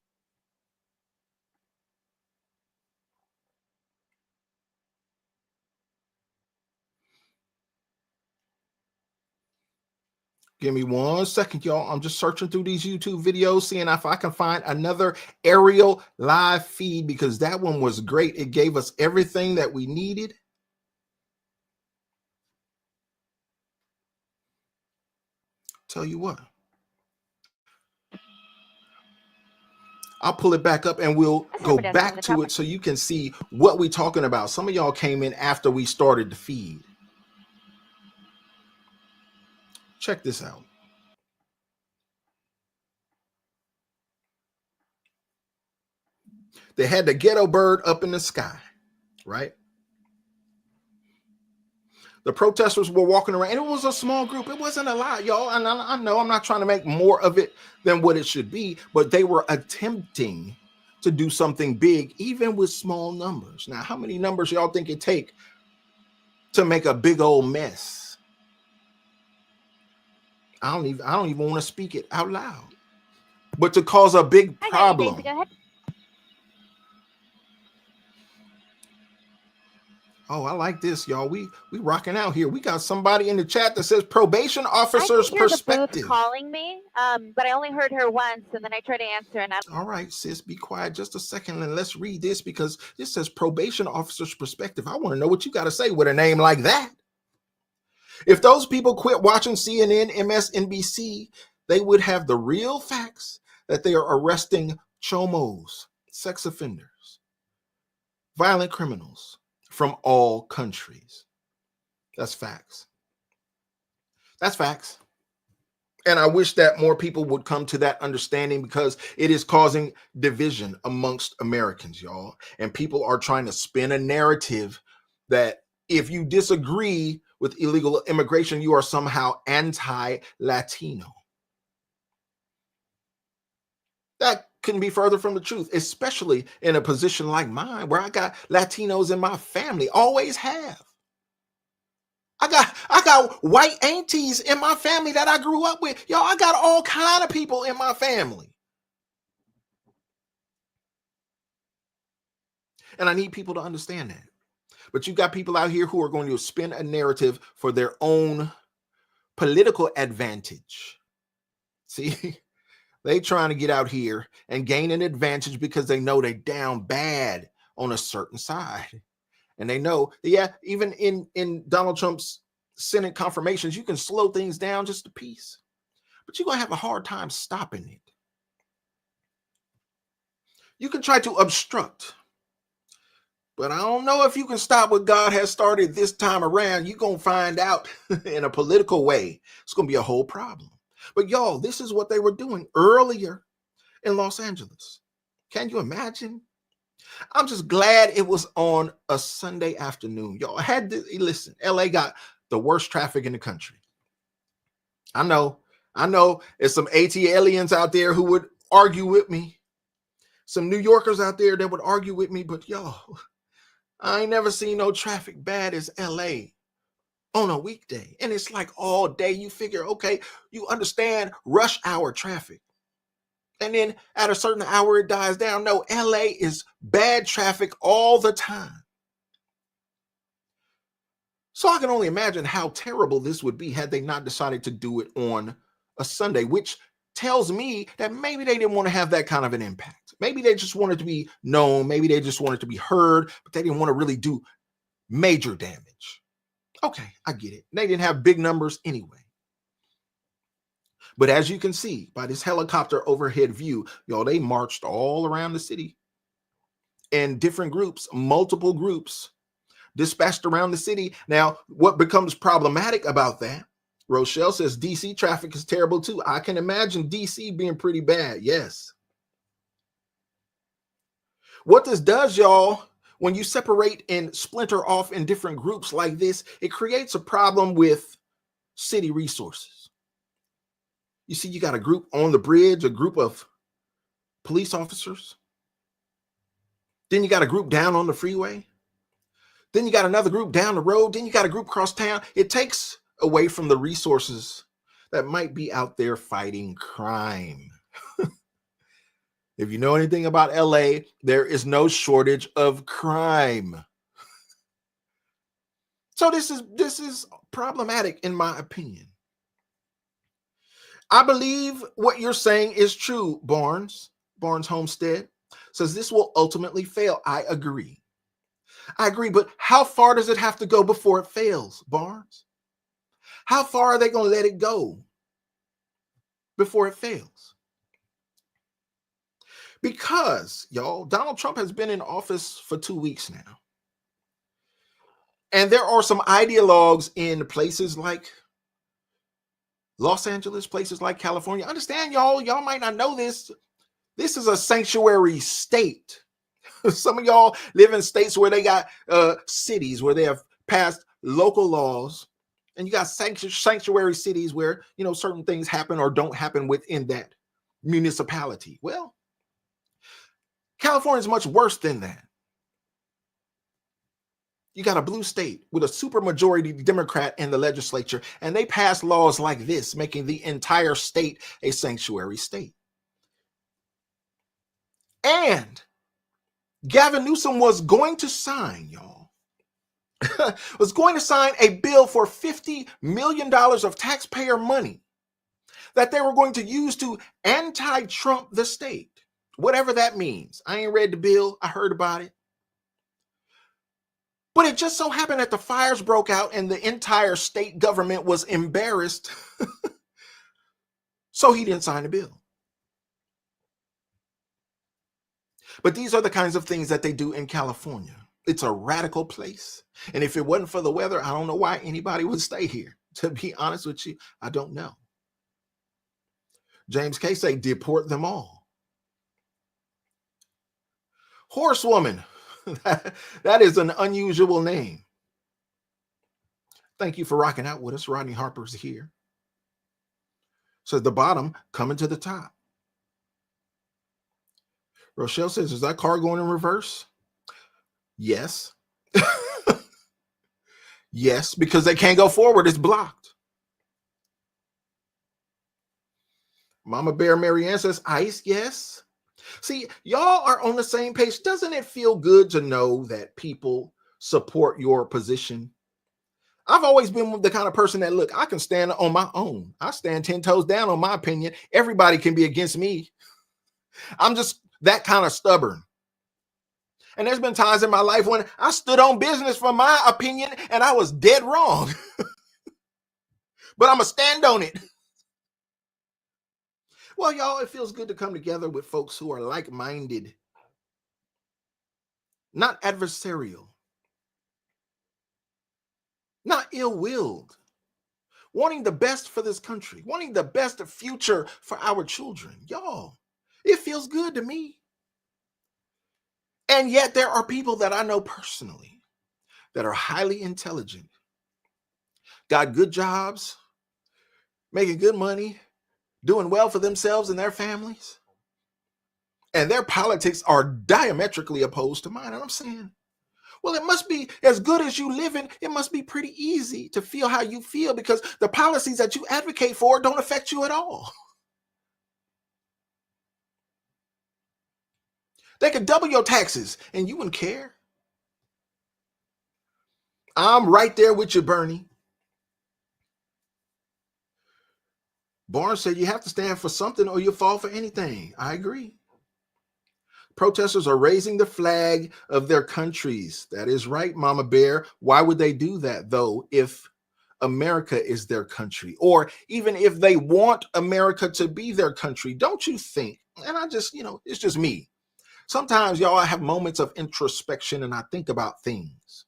Give me 1 second, y'all. I'm just searching through these YouTube videos, seeing if I can find another aerial live feed, because that one was great. It gave us everything that we needed. Tell you what, I'll pull it back up and we'll go back to it so you can see what we're talking about. Some of y'all came in after we started the feed. Check this out. They had the ghetto bird up in the sky, right? The protesters were walking around, and it was a small group. It wasn't a lot, y'all. And I know I'm not trying to make more of it than what it should be, but they were attempting to do something big, even with small numbers. Now, how many numbers y'all think it take to make a big old mess? I don't even want to speak it out loud. But to cause a big problem. Oh, I like this, y'all. We rocking out here. We got somebody in the chat that says probation officer's perspective. The booth calling me, but I only heard her once, and then I tried to answer. And all right, sis, be quiet just a second, and let's read this, because this says probation officer's perspective. I want to know what you got to say with a name like that. If those people quit watching CNN, MSNBC, they would have the real facts that they are arresting chomos, sex offenders, violent criminals from all countries. That's facts. That's facts. And I wish that more people would come to that understanding, because it is causing division amongst Americans, y'all. And people are trying to spin a narrative that if you disagree with illegal immigration, you are somehow anti-Latino. That couldn't be further from the truth, especially in a position like mine where I got Latinos in my family, always have. I got white aunties in my family that I grew up with. Y'all, I got all kind of people in my family. And I need people to understand that. But you got people out here who are going to spin a narrative for their own political advantage. See, they trying to get out here and gain an advantage because they know they down bad on a certain side. And they know, yeah, even in Donald Trump's Senate confirmations, you can slow things down just a piece, but you're going to have a hard time stopping it. You can try to obstruct, but I don't know if you can stop what God has started this time around. You're going to find out in a political way. It's going to be a whole problem. But y'all, this is what they were doing earlier in Los Angeles. Can you imagine? I'm just glad it was on a Sunday afternoon. Y'all had to listen. LA got the worst traffic in the country. I know there's some AT aliens out there who would argue with me. Some New Yorkers out there that would argue with me, but y'all, I ain't never seen no traffic bad as LA on a weekday. And it's like all day. You figure, okay, you understand rush hour traffic. And then at a certain hour, it dies down. No, LA is bad traffic all the time. So I can only imagine how terrible this would be had they not decided to do it on a Sunday, which tells me that maybe they didn't want to have that kind of an impact. Maybe they just wanted to be known. Maybe they just wanted to be heard, but they didn't want to really do major damage. Okay, I get it. They didn't have big numbers anyway. But as you can see by this helicopter overhead view, y'all, they marched all around the city in different groups, multiple groups dispatched around the city. Now, what becomes problematic about that, Rochelle says DC traffic is terrible too. I can imagine DC being pretty bad. Yes. What this does, y'all, when you separate and splinter off in different groups like this, it creates a problem with city resources. You see, you got a group on the bridge, a group of police officers. Then you got a group down on the freeway. Then you got another group down the road. Then you got a group across town. It takes away from the resources that might be out there fighting crime. If you know anything about LA, there is no shortage of crime. So this is problematic in my opinion. I believe what you're saying is true, Barnes Homestead says this will ultimately fail. I agree, but how far does it have to go before it fails, Barnes? How far are they going to let it go before it fails? Because, y'all, Donald Trump has been in office for 2 weeks now. And there are some ideologues in places like Los Angeles, places like California. Understand, y'all might not know this. This is a sanctuary state. Some of y'all live in states where they got cities where they have passed local laws, and you got sanctuary cities where, you know, certain things happen or don't happen within that municipality. Well, California is much worse than that. You got a blue state with a supermajority Democrat in the legislature, and they pass laws like this, making the entire state a sanctuary state. And Gavin Newsom was going to sign, y'all, was going to sign a bill for $50 million of taxpayer money that they were going to use to anti-Trump the state, whatever that means. I ain't read the bill. I heard about it. But it just so happened that the fires broke out and the entire state government was embarrassed. So he didn't sign the bill. But these are the kinds of things that they do in California. It's a radical place. And if it wasn't for the weather, I don't know why anybody would stay here. To be honest with you, I don't know. James K say deport them all. Horsewoman, that is an unusual name. Thank you for rocking out with us. Rodney Harper's here. So the bottom coming to the top. Rochelle says, is that car going in reverse? Yes. Yes, because they can't go forward. It's blocked. Mama Bear Marianne says, ice, yes. See, y'all are on the same page. Doesn't it feel good to know that people support your position? I've always been the kind of person that, look, I can stand on my own. I stand 10 toes down on my opinion. Everybody can be against me. I'm just that kind of stubborn. And there's been times in my life when I stood on business for my opinion and I was dead wrong. But I'm going to stand on it. Well, y'all, it feels good to come together with folks who are like-minded, not adversarial, not ill-willed, wanting the best for this country, wanting the best future for our children. Y'all, it feels good to me. And yet there are people that I know personally that are highly intelligent, got good jobs, making good money, doing well for themselves and their families. And their politics are diametrically opposed to mine. And I'm saying, well, it must be as good as you live in. It must be pretty easy to feel how you feel because the policies that you advocate for don't affect you at all. They could double your taxes and you wouldn't care. I'm right there with you, Bernie. Barnes said you have to stand for something or you'll fall for anything. I agree. Protesters are raising the flag of their countries. That is right, Mama Bear. Why would they do that, though, if America is their country? Or even if they want America to be their country, don't you think? And I just, it's just me. Sometimes, y'all, I have moments of introspection and I think about things.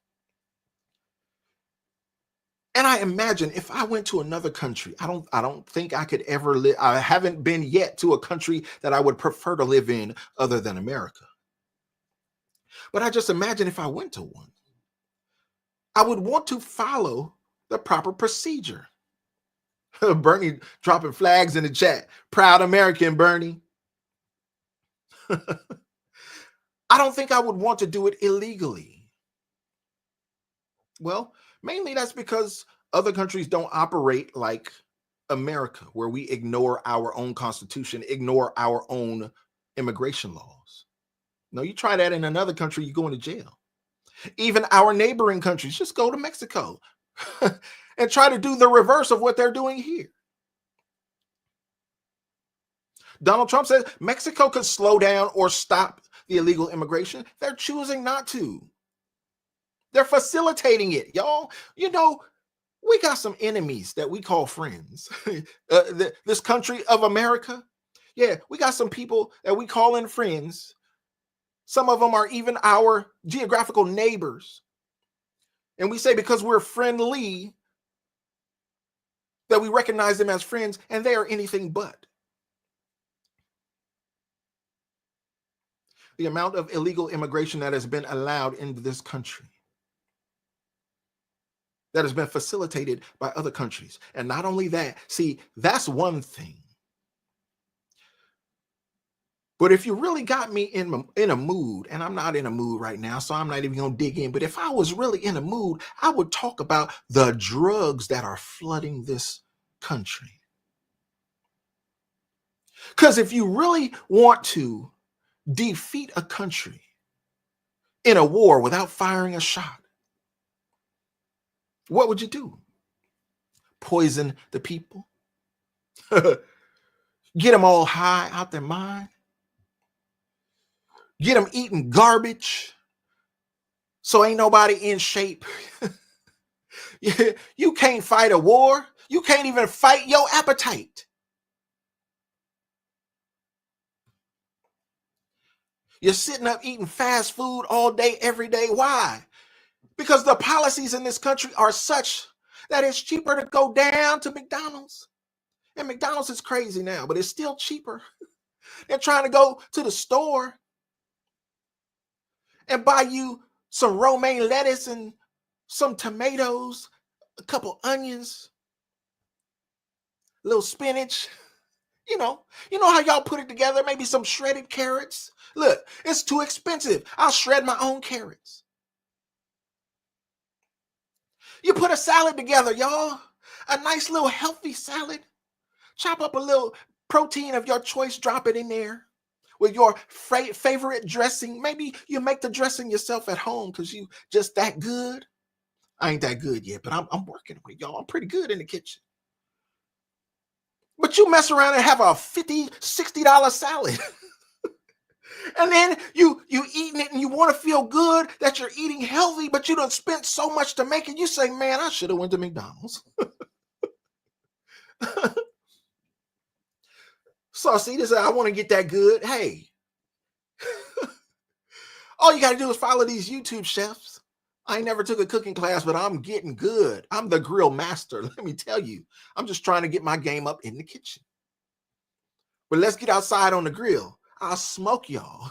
And I imagine if I went to another country, I don't think I could ever live. I haven't been yet to a country that I would prefer to live in other than America. But I just imagine if I went to one, I would want to follow the proper procedure. Bernie dropping flags in the chat. Proud American, Bernie. I don't think I would want to do it illegally. Well, mainly that's because other countries don't operate like America, where we ignore our own constitution, ignore our own immigration laws. No, you try that in another country, you go into jail. Even our neighboring countries, just go to Mexico and try to do the reverse of what they're doing here. Donald Trump says Mexico could slow down or stop the illegal immigration. They're choosing not to. They're facilitating it, y'all. We got some enemies that we call friends. This country of America. Yeah, we got some people that we call in friends. Some of them are even our geographical neighbors. And we say because we're friendly that we recognize them as friends, and they are anything but. The amount of illegal immigration that has been allowed into this country, that has been facilitated by other countries. And not only that, see, that's one thing. But if you really got me in a mood, and I'm not in a mood right now, so I'm not even going to dig in. But if I was really in a mood, I would talk about the drugs that are flooding this country. Because if you really want to defeat a country in a war without firing a shot, what would you do? Poison the people? Get them all high out their mind? Get them eating garbage so ain't nobody in shape? You can't fight a war. You can't even fight your appetite. You're sitting up eating fast food all day, every day. Why? Because the policies in this country are such that it's cheaper to go down to McDonald's And McDonald's is crazy now, but it's still cheaper. They're trying to go to the store and buy you some romaine lettuce and some tomatoes, a couple onions, a little spinach. You know how y'all put it together, maybe some shredded carrots. Look, it's too expensive. I'll shred my own carrots. You put a salad together, y'all. A nice little healthy salad. Chop up a little protein of your choice, drop it in there with your favorite dressing. Maybe you make the dressing yourself at home because you just that good. I ain't that good yet, but I'm working with y'all. I'm pretty good in the kitchen. But you mess around and have a $50, $60 salad. And then you eating it and you want to feel good that you're eating healthy, but you done spent so much to make it. You say, man, I should have went to McDonald's. So see, this I want to get that good. Hey, all you got to do is follow these YouTube chefs. I ain't never took a cooking class, but I'm getting good. I'm the grill master. Let me tell you, I'm just trying to get my game up in the kitchen. But let's get outside on the grill. I'll smoke y'all.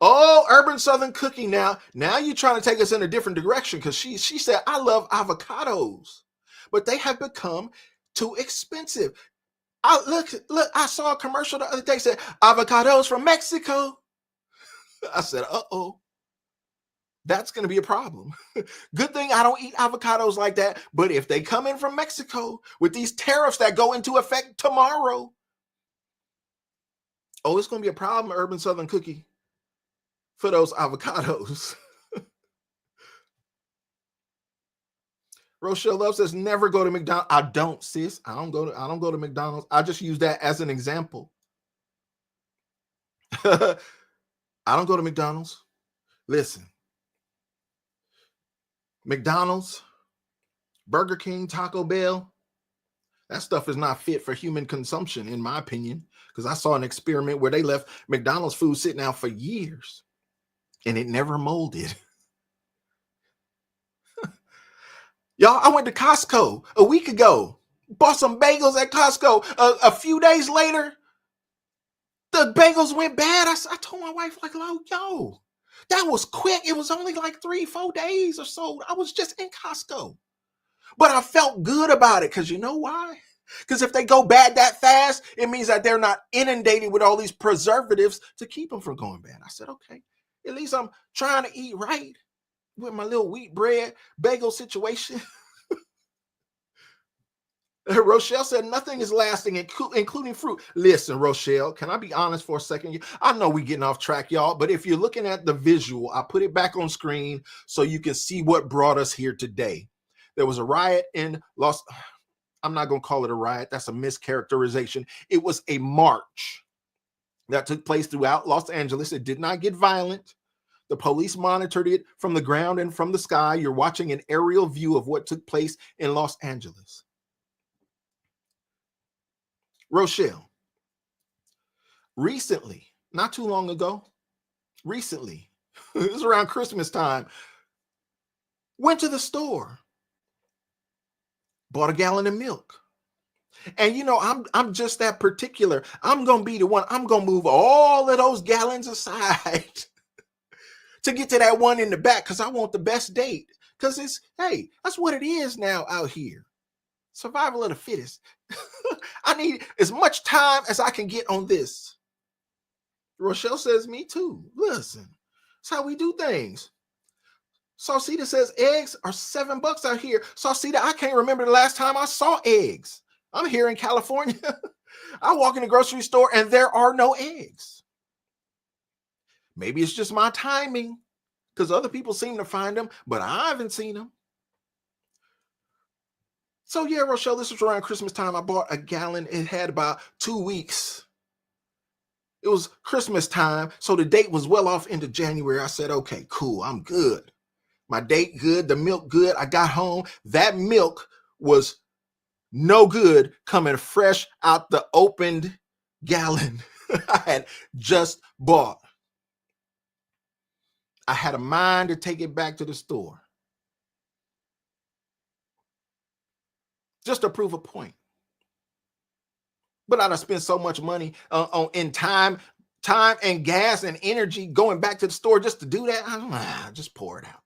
Oh, urban Southern cooking now. Now you're trying to take us in a different direction because she said, I love avocados, but they have become too expensive. Look, I saw a commercial the other day said, avocados from Mexico. I said, uh-oh, that's going to be a problem. Good thing I don't eat avocados like that, but if they come in from Mexico with these tariffs that go into effect tomorrow, oh, it's going to be a problem, urban Southern cookie, for those avocados. Rochelle Love says, never go to McDonald's. I don't, sis. I don't go to McDonald's. I just use that as an example. I don't go to McDonald's. Listen, McDonald's, Burger King, Taco Bell, that stuff is not fit for human consumption, in my opinion, because I saw an experiment where they left McDonald's food sitting out for years and it never molded. Y'all, I went to Costco a week ago, bought some bagels at Costco. A few days later, the bagels went bad. I told my wife, like, yo, that was quick. It was only like 3-4 days or so. I was just in Costco. But I felt good about it because you know why? Because if they go bad that fast, it means that they're not inundated with all these preservatives to keep them from going bad. I said, okay, at least I'm trying to eat right with my little wheat bread bagel situation. Rochelle said nothing is lasting, including fruit. Listen, Rochelle, can I be honest for a second? I know we're getting off track, y'all, but if you're looking at the visual, I put it back on screen so you can see what brought us here today. There was a riot in I'm not going to call it a riot. That's a mischaracterization. It was a march that took place throughout Los Angeles. It did not get violent. The police monitored it from the ground and from the sky. You're watching an aerial view of what took place in Los Angeles. Rochelle, recently, not too long ago, recently, it was around Christmas time, went to the store, bought a gallon of milk. And you know, I'm just that particular. I'm going to be the one, I'm going to move all of those gallons aside to get to that one in the back because I want the best date. Because hey, that's what it is now out here. Survival of the fittest. I need as much time as I can get on this. Rochelle says, me too. Listen, that's how we do things. Saucita says eggs are $7 out here. Saucita, I can't remember the last time I saw eggs. I'm here in California. I walk in the grocery store and there are no eggs. Maybe it's just my timing because other people seem to find them, but I haven't seen them. So yeah, Rochelle, this was around Christmas time. I bought a gallon. It had about 2 weeks. It was Christmas time, so the date was well off into January. I said, okay, cool, I'm good. My date good, the milk good. I got home. That milk was no good coming fresh out the opened gallon I had just bought. I had a mind to take it back to the store. just to prove a point. But I'd have spent so much money in time and gas and energy going back to the store just to do that. Just pour it out.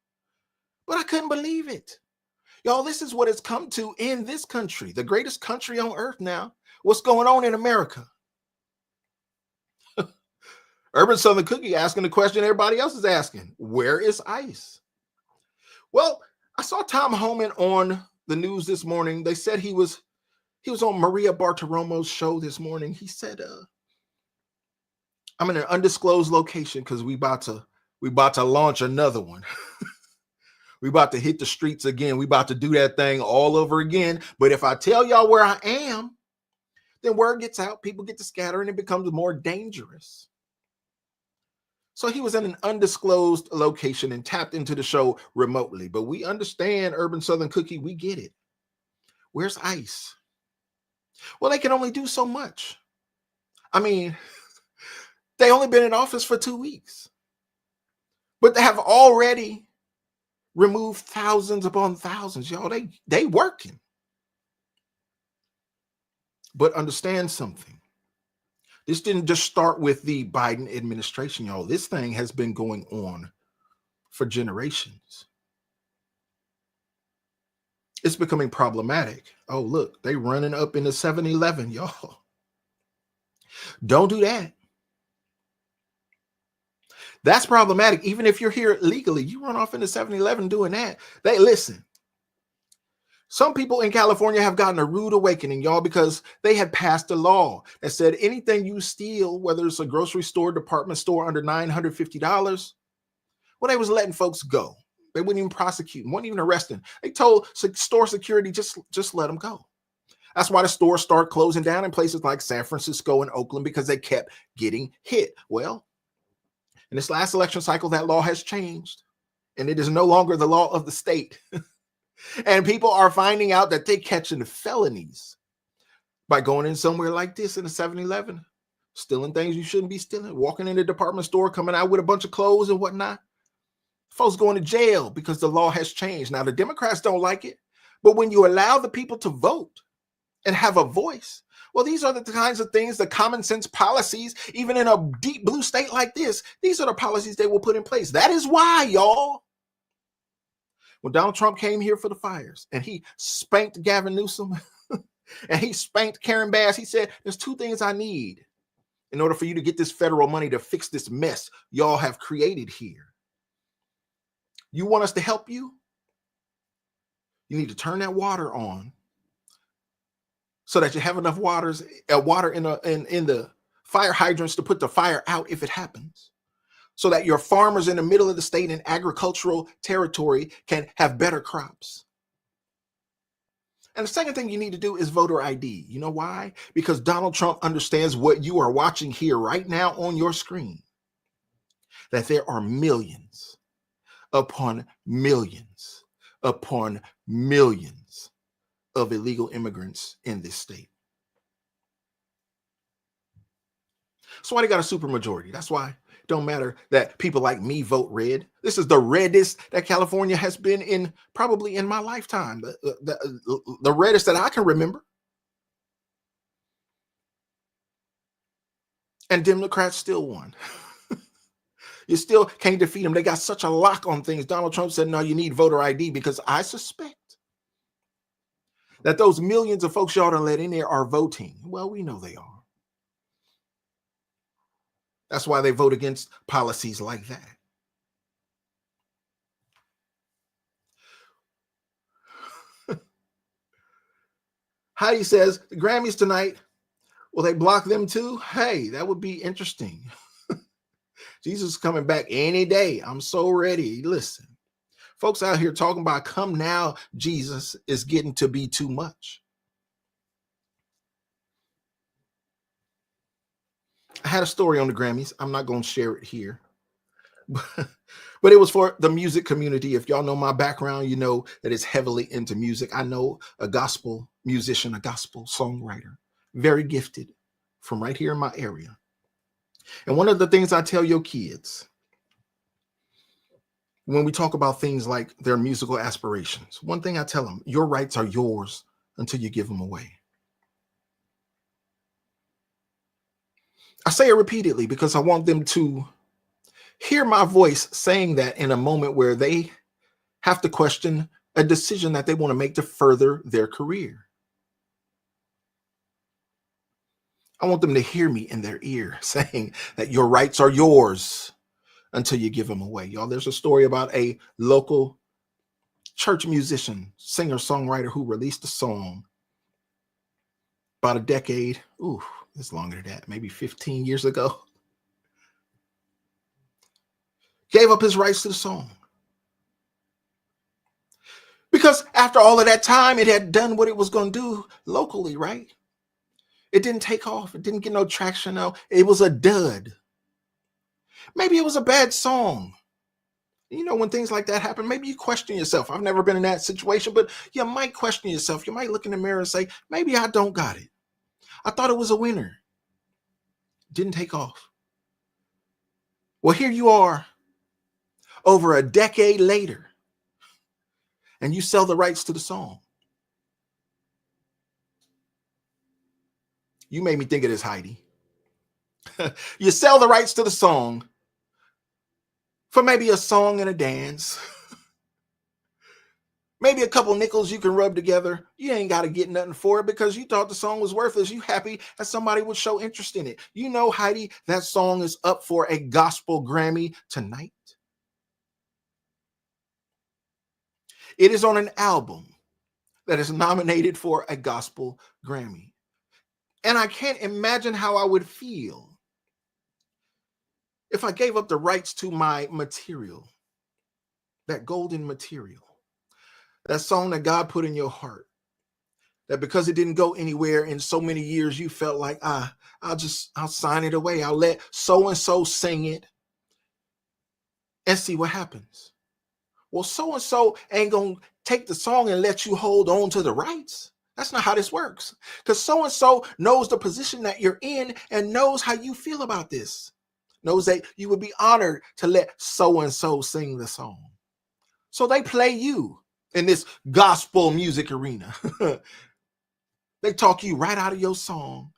But I couldn't believe it. Y'all, this is what it's come to in this country, the greatest country on earth now. What's going on in America? Urban Southern Cookie asking the question everybody else is asking. Where is ICE? Well, I saw Tom Homan on the news this morning. They said he was on Maria Bartiromo's show this morning. He said, I'm in an undisclosed location because we about to launch another one. We about to hit the streets again. We about to do that thing all over again. But if I tell y'all where I am, then word gets out, people get to scatter, and it becomes more dangerous. So he was in an undisclosed location and tapped into the show remotely. But we understand, Urban Southern Cookie, we get it. Where's ICE? Well, they can only do so much. I mean, they only been in office for 2 weeks. But they have already removed thousands upon thousands. Y'all, they working. But understand something. This didn't just start with the Biden administration, y'all. This thing has been going on for generations. It's becoming problematic. Oh, look, they running up in the 7-Eleven, y'all. Don't do that. That's problematic. Even if you're here legally, you run off into 7-Eleven doing that. They listen. Some people in California have gotten a rude awakening, y'all, because they had passed a law that said anything you steal, whether it's a grocery store, department store under $950, well, they was letting folks go. They wouldn't even prosecute them, wouldn't even arrest them. They told store security, just let them go. That's why the stores start closing down in places like San Francisco and Oakland, because they kept getting hit. Well, in this last election cycle, that law has changed, and it is no longer the law of the state. And people are finding out that they're catching felonies by going in somewhere like this in a 7-Eleven, stealing things you shouldn't be stealing, walking in the department store, coming out with a bunch of clothes and whatnot. Folks going to jail because the law has changed. Now, the Democrats don't like it, but when you allow the people to vote and have a voice, well, these are the kinds of things, the common sense policies, even in a deep blue state like this, these are the policies they will put in place. That is why, y'all, when Donald Trump came here for the fires and he spanked Gavin Newsom and he spanked Karen Bass, he said, there's 2 things I need in order for you to get this federal money to fix this mess y'all have created here. You want us to help you? You need to turn that water on so that you have enough water in the fire hydrants to put the fire out if it happens, so that your farmers in the middle of the state in agricultural territory can have better crops. And the second thing you need to do is voter ID. You know why? Because Donald Trump understands what you are watching here right now on your screen, that there are millions upon millions upon millions of illegal immigrants in this state. That's why they got a supermajority. That's why it don't matter that people like me vote red. This is the reddest that California has been in probably in my lifetime. The reddest that I can remember. And Democrats still won. You still can't defeat them. They got such a lock on things. Donald Trump said, no, you need voter ID, because I suspect that those millions of folks y'all done let in there are voting. Well, we know they are. That's why they vote against policies like that. Heidi says, the Grammys tonight, will they block them too? Hey, that would be interesting. Jesus is coming back any day. I'm so ready. Listen, folks out here talking about come now, Jesus, is getting to be too much. I had a story on the Grammys. I'm not going to share it here. But it was for the music community. If y'all know my background, you know that it's heavily into music. I know a gospel musician, a gospel songwriter, very gifted, from right here in my area. And one of the things I tell your kids when we talk about things like their musical aspirations, one thing I tell them, your rights are yours until you give them away. I say it repeatedly because I want them to hear my voice saying that in a moment where they have to question a decision that they want to make to further their career. I want them to hear me in their ear saying that your rights are yours until you give them away. Y'all, there's a story about a local church musician, singer, songwriter who released a song about a decade. Ooh, it's longer than that, maybe 15 years ago. Gave up his rights to the song. Because after all of that time, it had done what it was going to do locally, right? It didn't take off. It didn't get no traction. No, it was a dud. Maybe it was a bad song. You know, when things like that happen, maybe you question yourself. I've never been in that situation, but you might question yourself. You might look in the mirror and say, maybe I don't got it. I thought it was a winner. Didn't take off. Well, here you are over a decade later, and you sell the rights to the song. You made me think of this, Heidi. You sell the rights to the song for maybe a song and a dance. Maybe a couple nickels you can rub together. You ain't got to get nothing for it because you thought the song was worthless. You happy that somebody would show interest in it. You know, Heidi, that song is up for a gospel Grammy tonight. It is on an album that is nominated for a gospel Grammy. And I can't imagine how I would feel if I gave up the rights to my material, that golden material, that song that God put in your heart, that because it didn't go anywhere in so many years, you felt like, I'll sign it away. I'll let so-and-so sing it and see what happens. Well, so-and-so ain't going to take the song and let you hold on to the rights. That's not how this works. Because so-and-so knows the position that you're in and knows how you feel about this. Knows that you would be honored to let so-and-so sing the song. So they play you in this gospel music arena. They talk you right out of your song.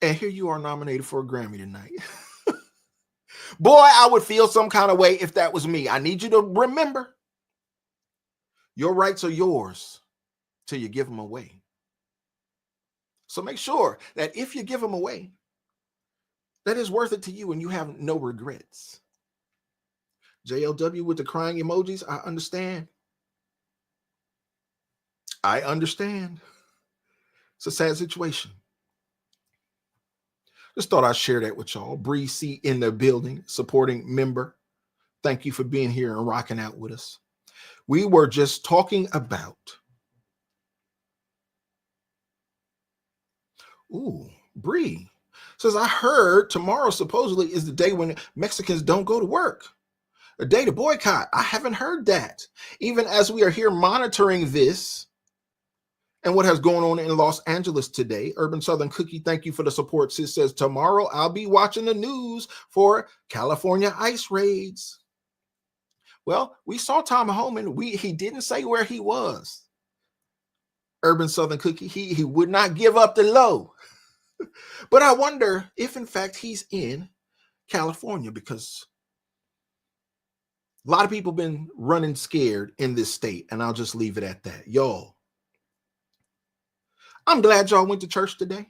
And here you are nominated for a Grammy tonight. Boy, I would feel some kind of way if that was me. I need you to remember, your rights are yours till you give them away. So make sure that if you give them away, that is worth it to you and you have no regrets. JLW with the crying emojis, I understand. I understand. It's a sad situation. Just thought I'd share that with y'all. Bree C in the building, supporting member. Thank you for being here and rocking out with us. We were just talking about, Bree says, I heard tomorrow supposedly is the day when Mexicans don't go to work. A day to boycott. I haven't heard that. Even as we are here monitoring this and what has gone on in Los Angeles today, Urban Southern Cookie, thank you for the support. Sis says, tomorrow I'll be watching the news for California ice raids. Well, we saw Tom Homan. He didn't say where he was. Urban Southern Cookie, he would not give up the low. But I wonder if, in fact, he's in California because a lot of people been running scared in this state, and I'll just leave it at that. Y'all, I'm glad y'all went to church today,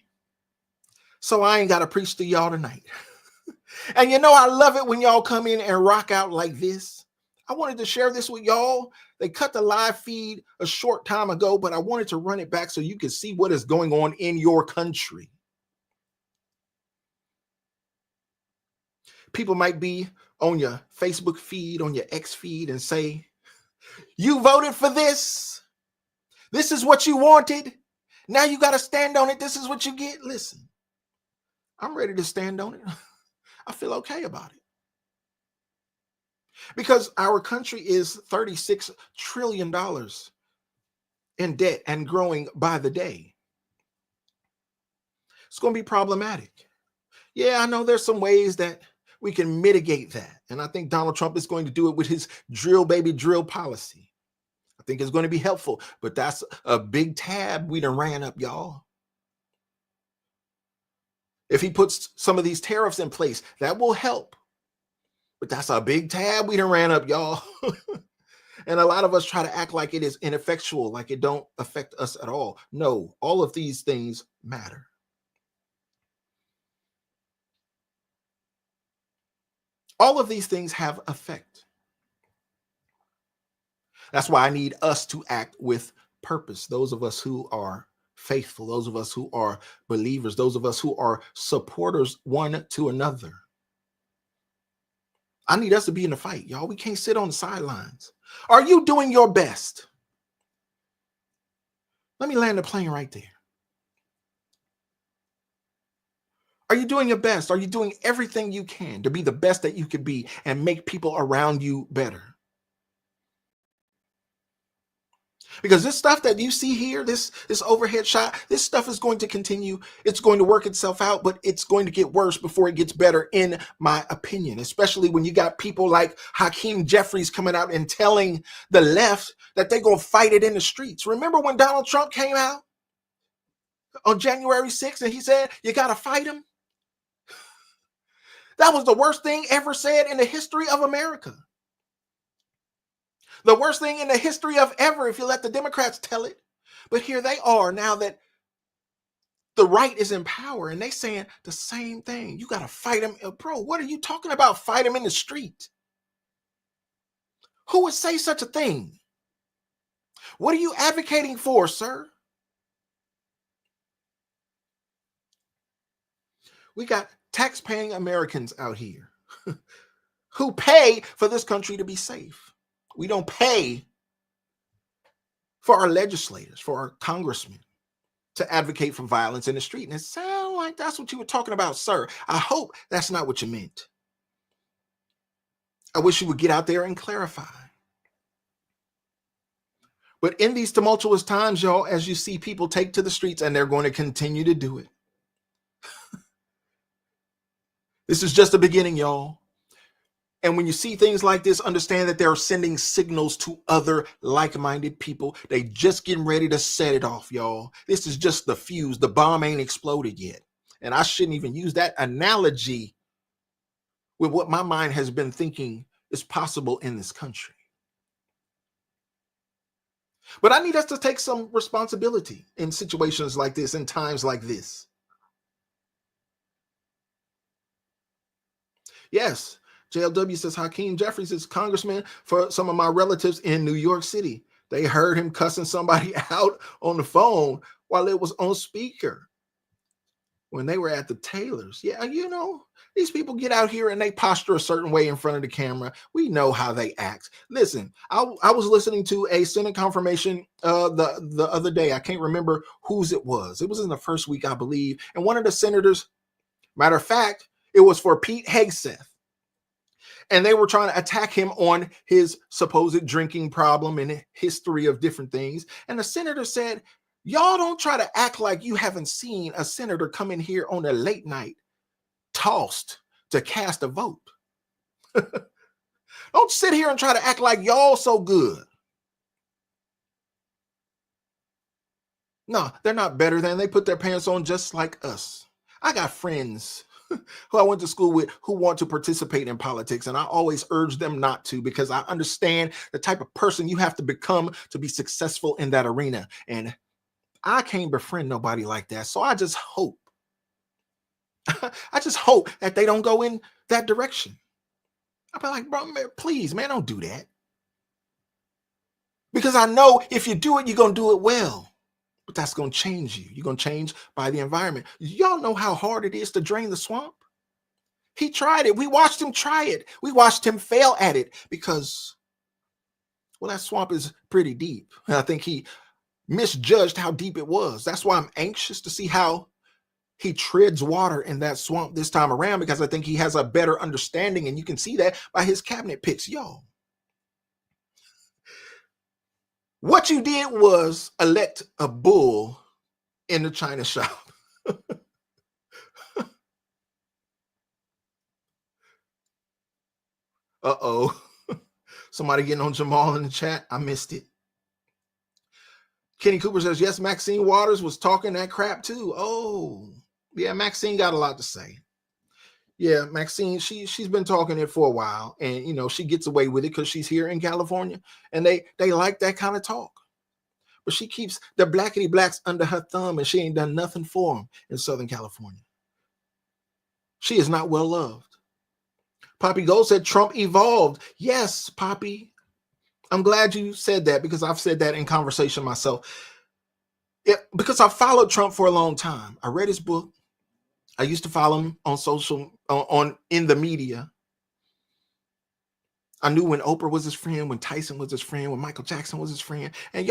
so I ain't got to preach to y'all tonight. And you know, I love it when y'all come in and rock out like this. I wanted to share this with y'all. They cut the live feed a short time ago, but I wanted to run it back so you can see what is going on in your country. People might be on your Facebook feed, on your X feed, and say, you voted for this. This is what you wanted. Now you got to stand on it. This is what you get. Listen, I'm ready to stand on it. I feel okay about it. Because our country is $36 trillion in debt and growing by the day. It's going to be problematic. Yeah, I know there's some ways that we can mitigate that. And I think Donald Trump is going to do it with his drill baby drill policy. I think think it's going to be helpful, but that's a big tab we done ran up, y'all. If he puts some of these tariffs in place, that will help. But that's a big tab we done ran up, y'all. And a lot of us try to act like it is ineffectual, like it don't affect us at all. No, all of these things matter. All of these things have effect. That's why I need us to act with purpose. Those of us who are faithful, those of us who are believers, those of us who are supporters one to another. I need us to be in the fight, y'all. We can't sit on the sidelines. Are you doing your best? Let me land the plane right there. Are you doing your best? Are you doing everything you can to be the best that you could be and make people around you better? Because this stuff that you see here, this overhead shot, this stuff is going to continue. It's going to work itself out, but it's going to get worse before it gets better, in my opinion, especially when you got people like Hakeem Jeffries coming out and telling the left that they're going to fight it in the streets. Remember when Donald Trump came out on January 6th and he said, you got to fight him? That was the worst thing ever said in the history of America. The worst thing in the history of ever, if you let the Democrats tell it. But here they are now that the right is in power, and they saying the same thing. You got to fight him. Bro, what are you talking about? Fight him in the street. Who would say such a thing? What are you advocating for, sir? We got tax-paying Americans out here who pay for this country to be safe. We don't pay for our legislators, for our congressmen to advocate for violence in the street. And it sounds like that's what you were talking about, sir. I hope that's not what you meant. I wish you would get out there and clarify. But in these tumultuous times, y'all, as you see people take to the streets, and they're going to continue to do it. This is just the beginning, y'all. And when you see things like this, understand that they're sending signals to other like-minded people. They just getting ready to set it off, y'all. This is just the fuse. The bomb ain't exploded yet. And I shouldn't even use that analogy with what my mind has been thinking is possible in this country. But I need us to take some responsibility in situations like this, in times like this. Yes, JLW says Hakeem Jeffries is congressman for some of my relatives in New York City. They heard him cussing somebody out on the phone while it was on speaker when they were at the Taylors. Yeah, you know, these people get out here and they posture a certain way in front of the camera. We know how they act. Listen, I was listening to a Senate confirmation the other day. I can't remember whose it was. It was in the first week, I believe. And one of the senators, matter of fact, it was for Pete Hegseth. And they were trying to attack him on his supposed drinking problem and history of different things. And the senator said, y'all don't try to act like you haven't seen a senator come in here on a late night tossed to cast a vote. Don't sit here and try to act like y'all so good. No, they're not better than. They put their pants on just like us. I got friends who I went to school with who want to participate in politics, and I always urge them not to, because I understand the type of person you have to become to be successful in that arena. And I can't befriend nobody like that. So I just hope that they don't go in that direction. I'll be like, bro, man, please, man, don't do that. Because I know if you do it, you're going to do it well. But that's going to change you. You're going to change by the environment. Y'all know how hard it is to drain the swamp. He tried it. We watched him try it. We watched him fail at it because, well, that swamp is pretty deep. And I think he misjudged how deep it was. That's why I'm anxious to see how he treads water in that swamp this time around, because I think he has a better understanding. And you can see that by his cabinet picks. Y'all, what you did was elect a bull in the China shop. Uh-oh. Somebody getting on Jamal in the chat. I missed it. Kenny Cooper says, yes, Maxine Waters was talking that crap too. Oh, yeah, Maxine got a lot to say. Yeah, Maxine, she's been talking it for a while, and you know, she gets away with it because she's here in California, and they like that kind of talk. But she keeps the blackity blacks under her thumb, and she ain't done nothing for them in Southern California. She is not well loved. Poppy Gold said Trump evolved. Yes, Poppy. I'm glad you said that, because I've said that in conversation myself. Because I followed Trump for a long time. I read his book. I used to follow him on social, in the media. I knew when Oprah was his friend, when Tyson was his friend, when Michael Jackson was his friend. And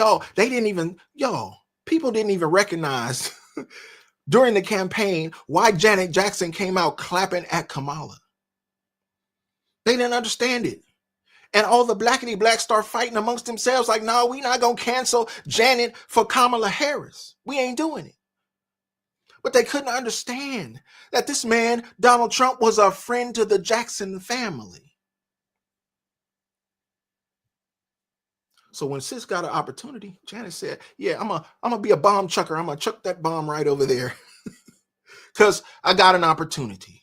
people didn't even recognize during the campaign why Janet Jackson came out clapping at Kamala. They didn't understand it. And all the blackity blacks start fighting amongst themselves like, no, we're not going to cancel Janet for Kamala Harris. We ain't doing it. But they couldn't understand that this man, Donald Trump, was a friend to the Jackson family. So when sis got an opportunity, Janet said, yeah, I'm gonna be a bomb chucker. I'm gonna chuck that bomb right over there because I got an opportunity.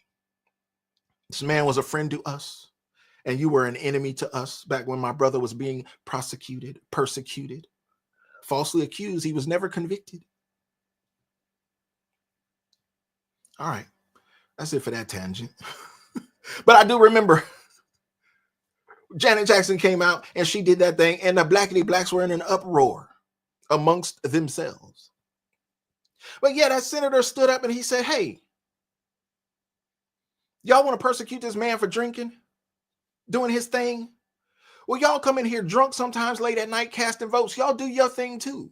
This man was a friend to us, and you were an enemy to us back when my brother was being persecuted, falsely accused. He was never convicted. All right, that's it for that tangent. But I do remember Janet Jackson came out and she did that thing, and the blackity blacks were in an uproar amongst themselves. But yeah, that senator stood up and he said, hey, y'all want to persecute this man for drinking, doing his thing? Well, y'all come in here drunk sometimes late at night casting votes. Y'all do your thing too.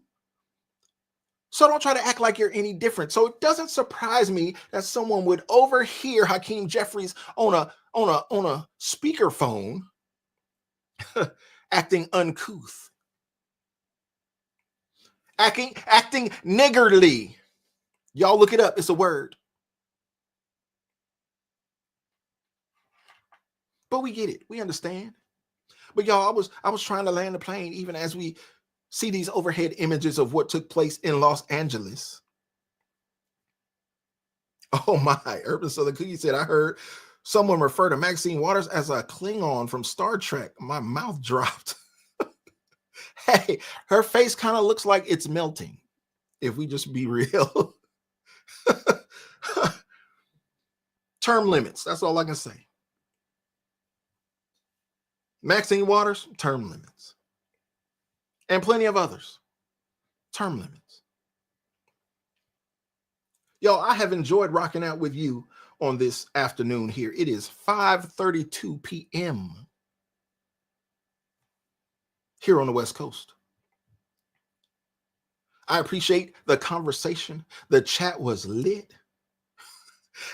So don't try to act like you're any different. So it doesn't surprise me that someone would overhear Hakeem Jeffries on a speakerphone acting uncouth, acting niggardly. Y'all look it up. It's a word. But we get it. We understand. But y'all, I was trying to land the plane even as we see these overhead images of what took place in Los Angeles. Oh my, Urban Southern Cookie said, I heard someone refer to Maxine Waters as a Klingon from Star Trek. My mouth dropped. Hey, her face kind of looks like it's melting, if we just be real. Term limits, that's all I can say. Maxine Waters, term limits. And plenty of others, term limits. Yo, I have enjoyed rocking out with you on this afternoon here. It is 5:32 p.m. here on the West Coast. I appreciate the conversation. The chat was lit.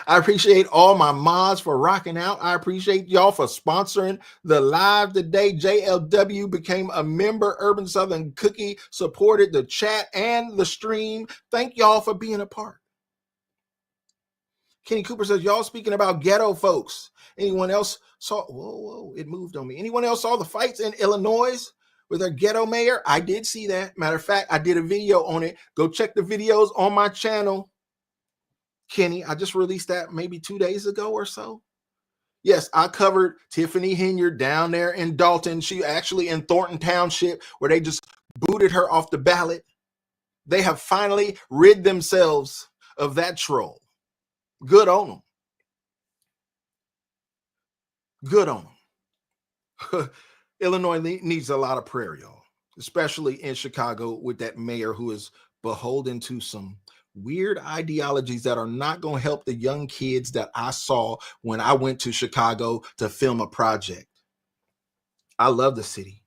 I appreciate all my mods for rocking out. I appreciate y'all for sponsoring the live today. JLW became a member. Urban Southern Cookie supported the chat and the stream. Thank y'all for being a part. Kenny Cooper says, y'all speaking about ghetto folks. Anyone else saw, whoa, it moved on me. Anyone else saw the fights in Illinois with their ghetto mayor? I did see that. Matter of fact, I did a video on it. Go check the videos on my channel. Kenny, I just released that maybe 2 days ago or so. Yes, I covered Tiffany Henyard down there in Dalton. She actually in Thornton Township, where they just booted her off the ballot. They have finally rid themselves of that troll. Good on them. Good on them. Illinois needs a lot of prayer, y'all, especially in Chicago with that mayor who is beholden to some weird ideologies that are not going to help the young kids that I saw when I went to Chicago to film a project. I love the city.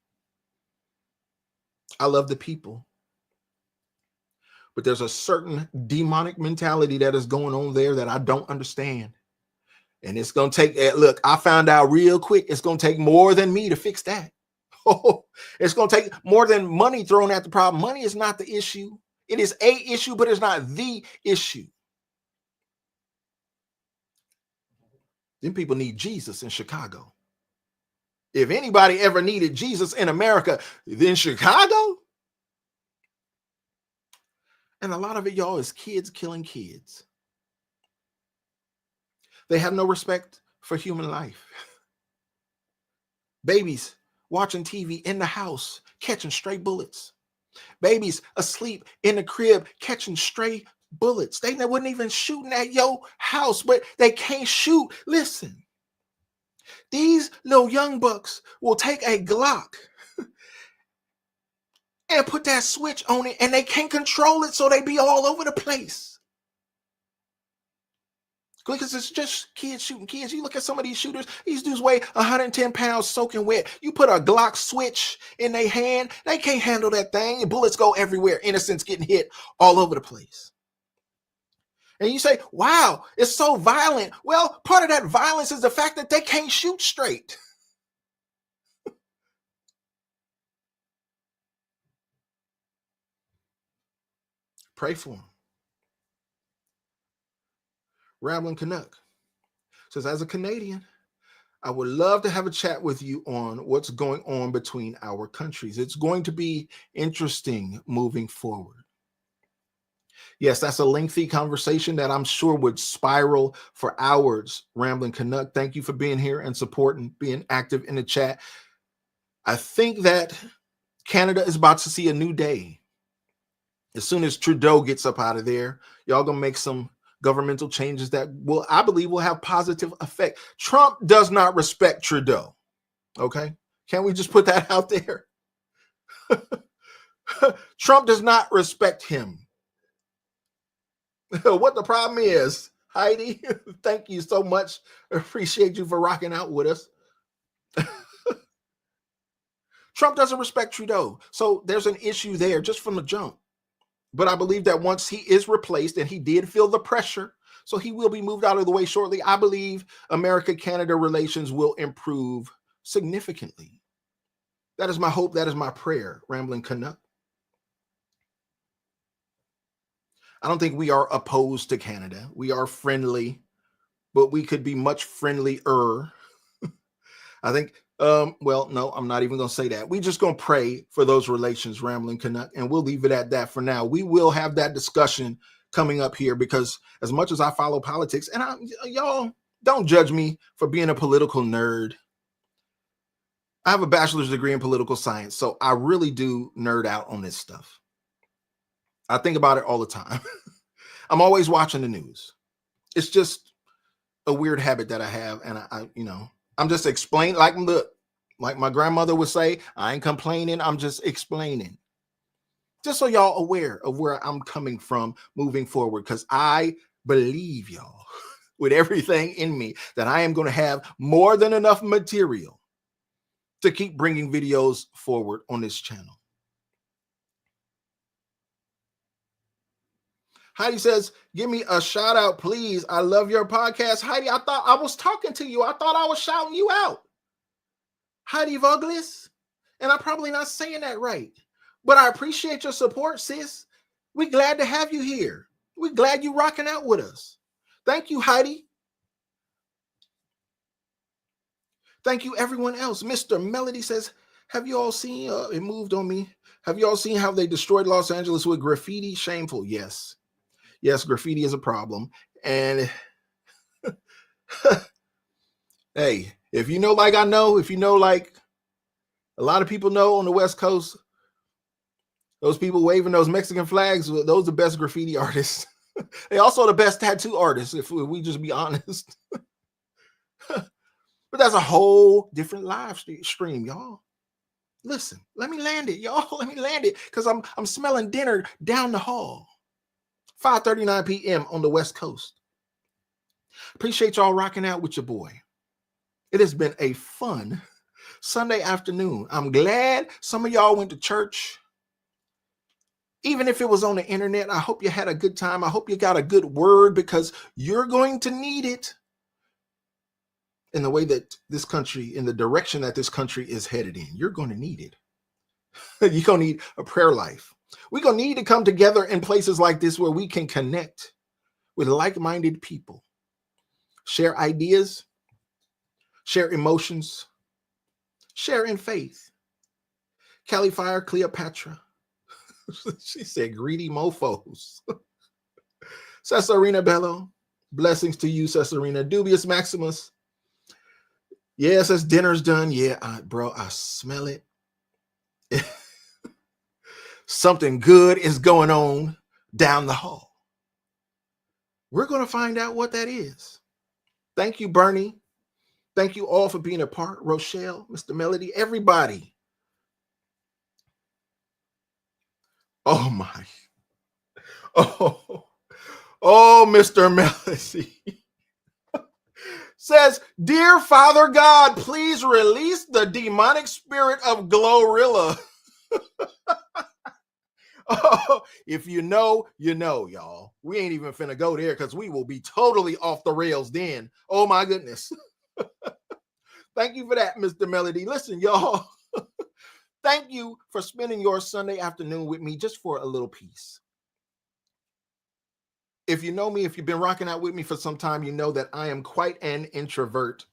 I love the people. But there's a certain demonic mentality that is going on there that I don't understand. And it's going to take, look, I found out real quick, it's going to take more than me to fix that. It's going to take more than money thrown at the problem. Money is not the issue. It is a issue, but it's not the issue. Then people need Jesus in Chicago. If anybody ever needed Jesus in America, then Chicago. And a lot of it, y'all, is kids killing kids. They have no respect for human life. Babies watching TV in the house, catching stray bullets. Babies asleep in the crib, catching stray bullets. They wouldn't even shooting at your house, but they can't shoot. Listen, these little young bucks will take a Glock and put that switch on it, and they can't control it, so they be all over the place. Because it's just kids shooting kids. You look at some of these shooters, these dudes weigh 110 pounds soaking wet. You put a Glock switch in their hand, they can't handle that thing. And bullets go everywhere. Innocents getting hit all over the place. And you say, wow, it's so violent. Well, part of that violence is the fact that they can't shoot straight. Pray for them. Rambling Canuck says, as a Canadian, I would love to have a chat with you on what's going on between our countries. It's going to be interesting moving forward. Yes, that's a lengthy conversation that I'm sure would spiral for hours. Rambling Canuck, thank you for being here and supporting, being active in the chat. I think that Canada is about to see a new day. As soon as Trudeau gets up out of there, y'all gonna make some governmental changes that will, I believe, will have positive effect. Trump does not respect Trudeau. Okay, can't we just put that out there? Trump does not respect him. What the problem is, Heidi, thank you so much. Appreciate you for rocking out with us. Trump doesn't respect Trudeau. So there's an issue there just from the jump. But I believe that once he is replaced, and he did feel the pressure, so he will be moved out of the way shortly, I believe America-Canada relations will improve significantly. That is my hope. That is my prayer, Rambling Canuck. I don't think we are opposed to Canada. We are friendly, but we could be much friendlier. I think, well, no, I'm not even going to say that. We just going to pray for those relations, Rambling Canuck, and we'll leave it at that for now. We will have that discussion coming up here, because as much as I follow politics, and y'all don't judge me for being a political nerd. I have a bachelor's degree in political science, so I really do nerd out on this stuff. I think about it all the time. I'm always watching the news. It's just a weird habit that I have, and I'm just explaining, like my grandmother would say, I ain't complaining, I'm just explaining. Just so y'all aware of where I'm coming from moving forward, because I believe, y'all, with everything in me, that I am going to have more than enough material to keep bringing videos forward on this channel. Heidi says, give me a shout out, please. I love your podcast. Heidi, I thought I was talking to you. I thought I was shouting you out. Heidi Voglis. And I'm probably not saying that right. But I appreciate your support, sis. We're glad to have you here. We're glad you're rocking out with us. Thank you, Heidi. Thank you, everyone else. Mr. Melody says, have you all seen, it moved on me. Have you all seen how they destroyed Los Angeles with graffiti? Shameful. Yes. Yes, graffiti is a problem. And hey, if you know, like I know, if you know, like a lot of people know on the West Coast, those people waving those Mexican flags, those are the best graffiti artists. They also the best tattoo artists, if we just be honest. But that's a whole different live stream, y'all. Listen, let me land it, y'all. Let me land it, because I'm smelling dinner down the hall. 5:39 p.m. on the West Coast. Appreciate y'all rocking out with your boy. It has been a fun Sunday afternoon. I'm glad some of y'all went to church. Even if it was on the internet, I hope you had a good time. I hope you got a good word, because you're going to need it in the way that this country, in the direction that this country is headed in. You're going to need it. You're going to need a prayer life. We're going to need to come together in places like this where we can connect with like-minded people, share ideas, share emotions, share in faith. Cali Fire, Cleopatra. She said, greedy mofos. Cesarina Bello, blessings to you, Cesarina. Dubious Maximus. Yes, as dinner's done. Yeah, bro, I smell it. Something good is going on down the hall. We're going to find out what that is. Thank you, Bernie. Thank you all for being a part. Rochelle, Mr. Melody, everybody. Oh, my. Oh, Mr. Melody. Says, dear Father God, please release the demonic spirit of Glorilla. Oh, if you know, you know, y'all. We ain't even finna go there because we will be totally off the rails then. Oh, my goodness. Thank you for that, Mr. Melody. Listen, y'all. Thank you for spending your Sunday afternoon with me just for a little piece. If you know me, if you've been rocking out with me for some time, you know that I am quite an introvert.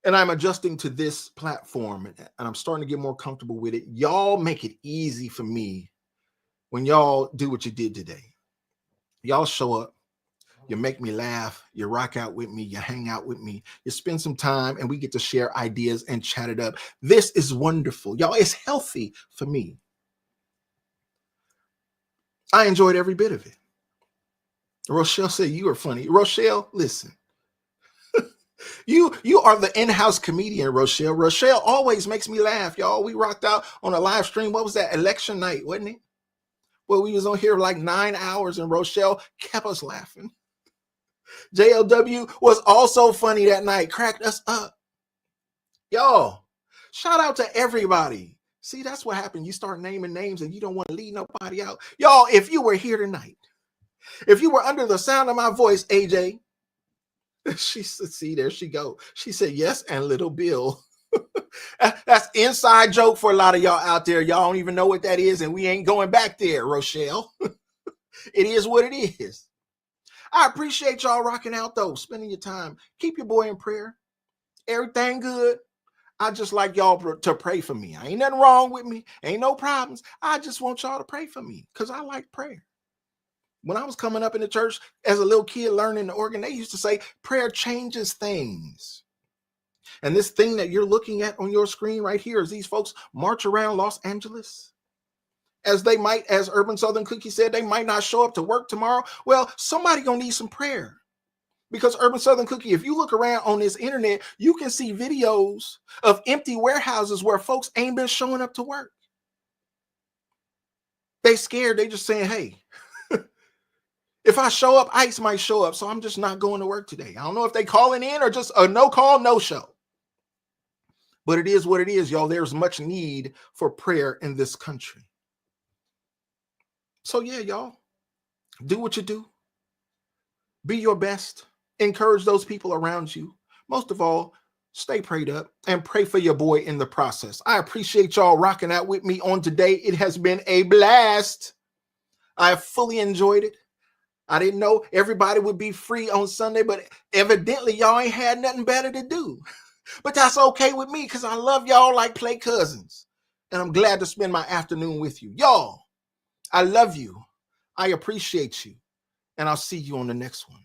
And I'm adjusting to this platform, and I'm starting to get more comfortable with it. Y'all make it easy for me when y'all do what you did today. Y'all show up, you make me laugh, you rock out with me, you hang out with me, you spend some time, and we get to share ideas and chat it up. This is wonderful. Y'all, it's healthy for me. I enjoyed every bit of it. Rochelle said you are funny. Rochelle, listen. You are the in-house comedian, Rochelle. Rochelle always makes me laugh, y'all. We rocked out on a live stream. What was that? Election night, wasn't it? Well, we was on here like 9 hours, and Rochelle kept us laughing. JLW was also funny that night, cracked us up. Y'all, shout out to everybody. See, that's what happened. You start naming names and you don't want to leave nobody out. Y'all, if you were here tonight, if you were under the sound of my voice, AJ, she said, see, there she go. She said, yes, and little Bill. That's inside joke for a lot of y'all out there. Y'all don't even know what that is, and we ain't going back there, Rochelle. It is what it is. I appreciate y'all rocking out, though, spending your time. Keep your boy in prayer. Everything good. I just like y'all to pray for me. Ain't nothing wrong with me. Ain't no problems. I just want y'all to pray for me because I like prayer. When I was coming up in the church as a little kid learning the organ, they used to say prayer changes things. And this thing that you're looking at on your screen right here is these folks march around Los Angeles. As they might, as Urban Southern Cookie said, they might not show up to work tomorrow. Well, somebody gonna need some prayer. Because Urban Southern Cookie, if you look around on this internet, you can see videos of empty warehouses where folks ain't been showing up to work. They scared. They just saying, hey, if I show up, ICE might show up. So I'm just not going to work today. I don't know if they calling in or just a no call, no show. But it is what it is, y'all. There's much need for prayer in this country. So yeah, y'all, do what you do. Be your best. Encourage those people around you. Most of all, stay prayed up and pray for your boy in the process. I appreciate y'all rocking out with me on today. It has been a blast. I have fully enjoyed it. I didn't know everybody would be free on Sunday, but evidently y'all ain't had nothing better to do. But that's okay with me because I love y'all like play cousins. And I'm glad to spend my afternoon with you. Y'all, I love you. I appreciate you. And I'll see you on the next one.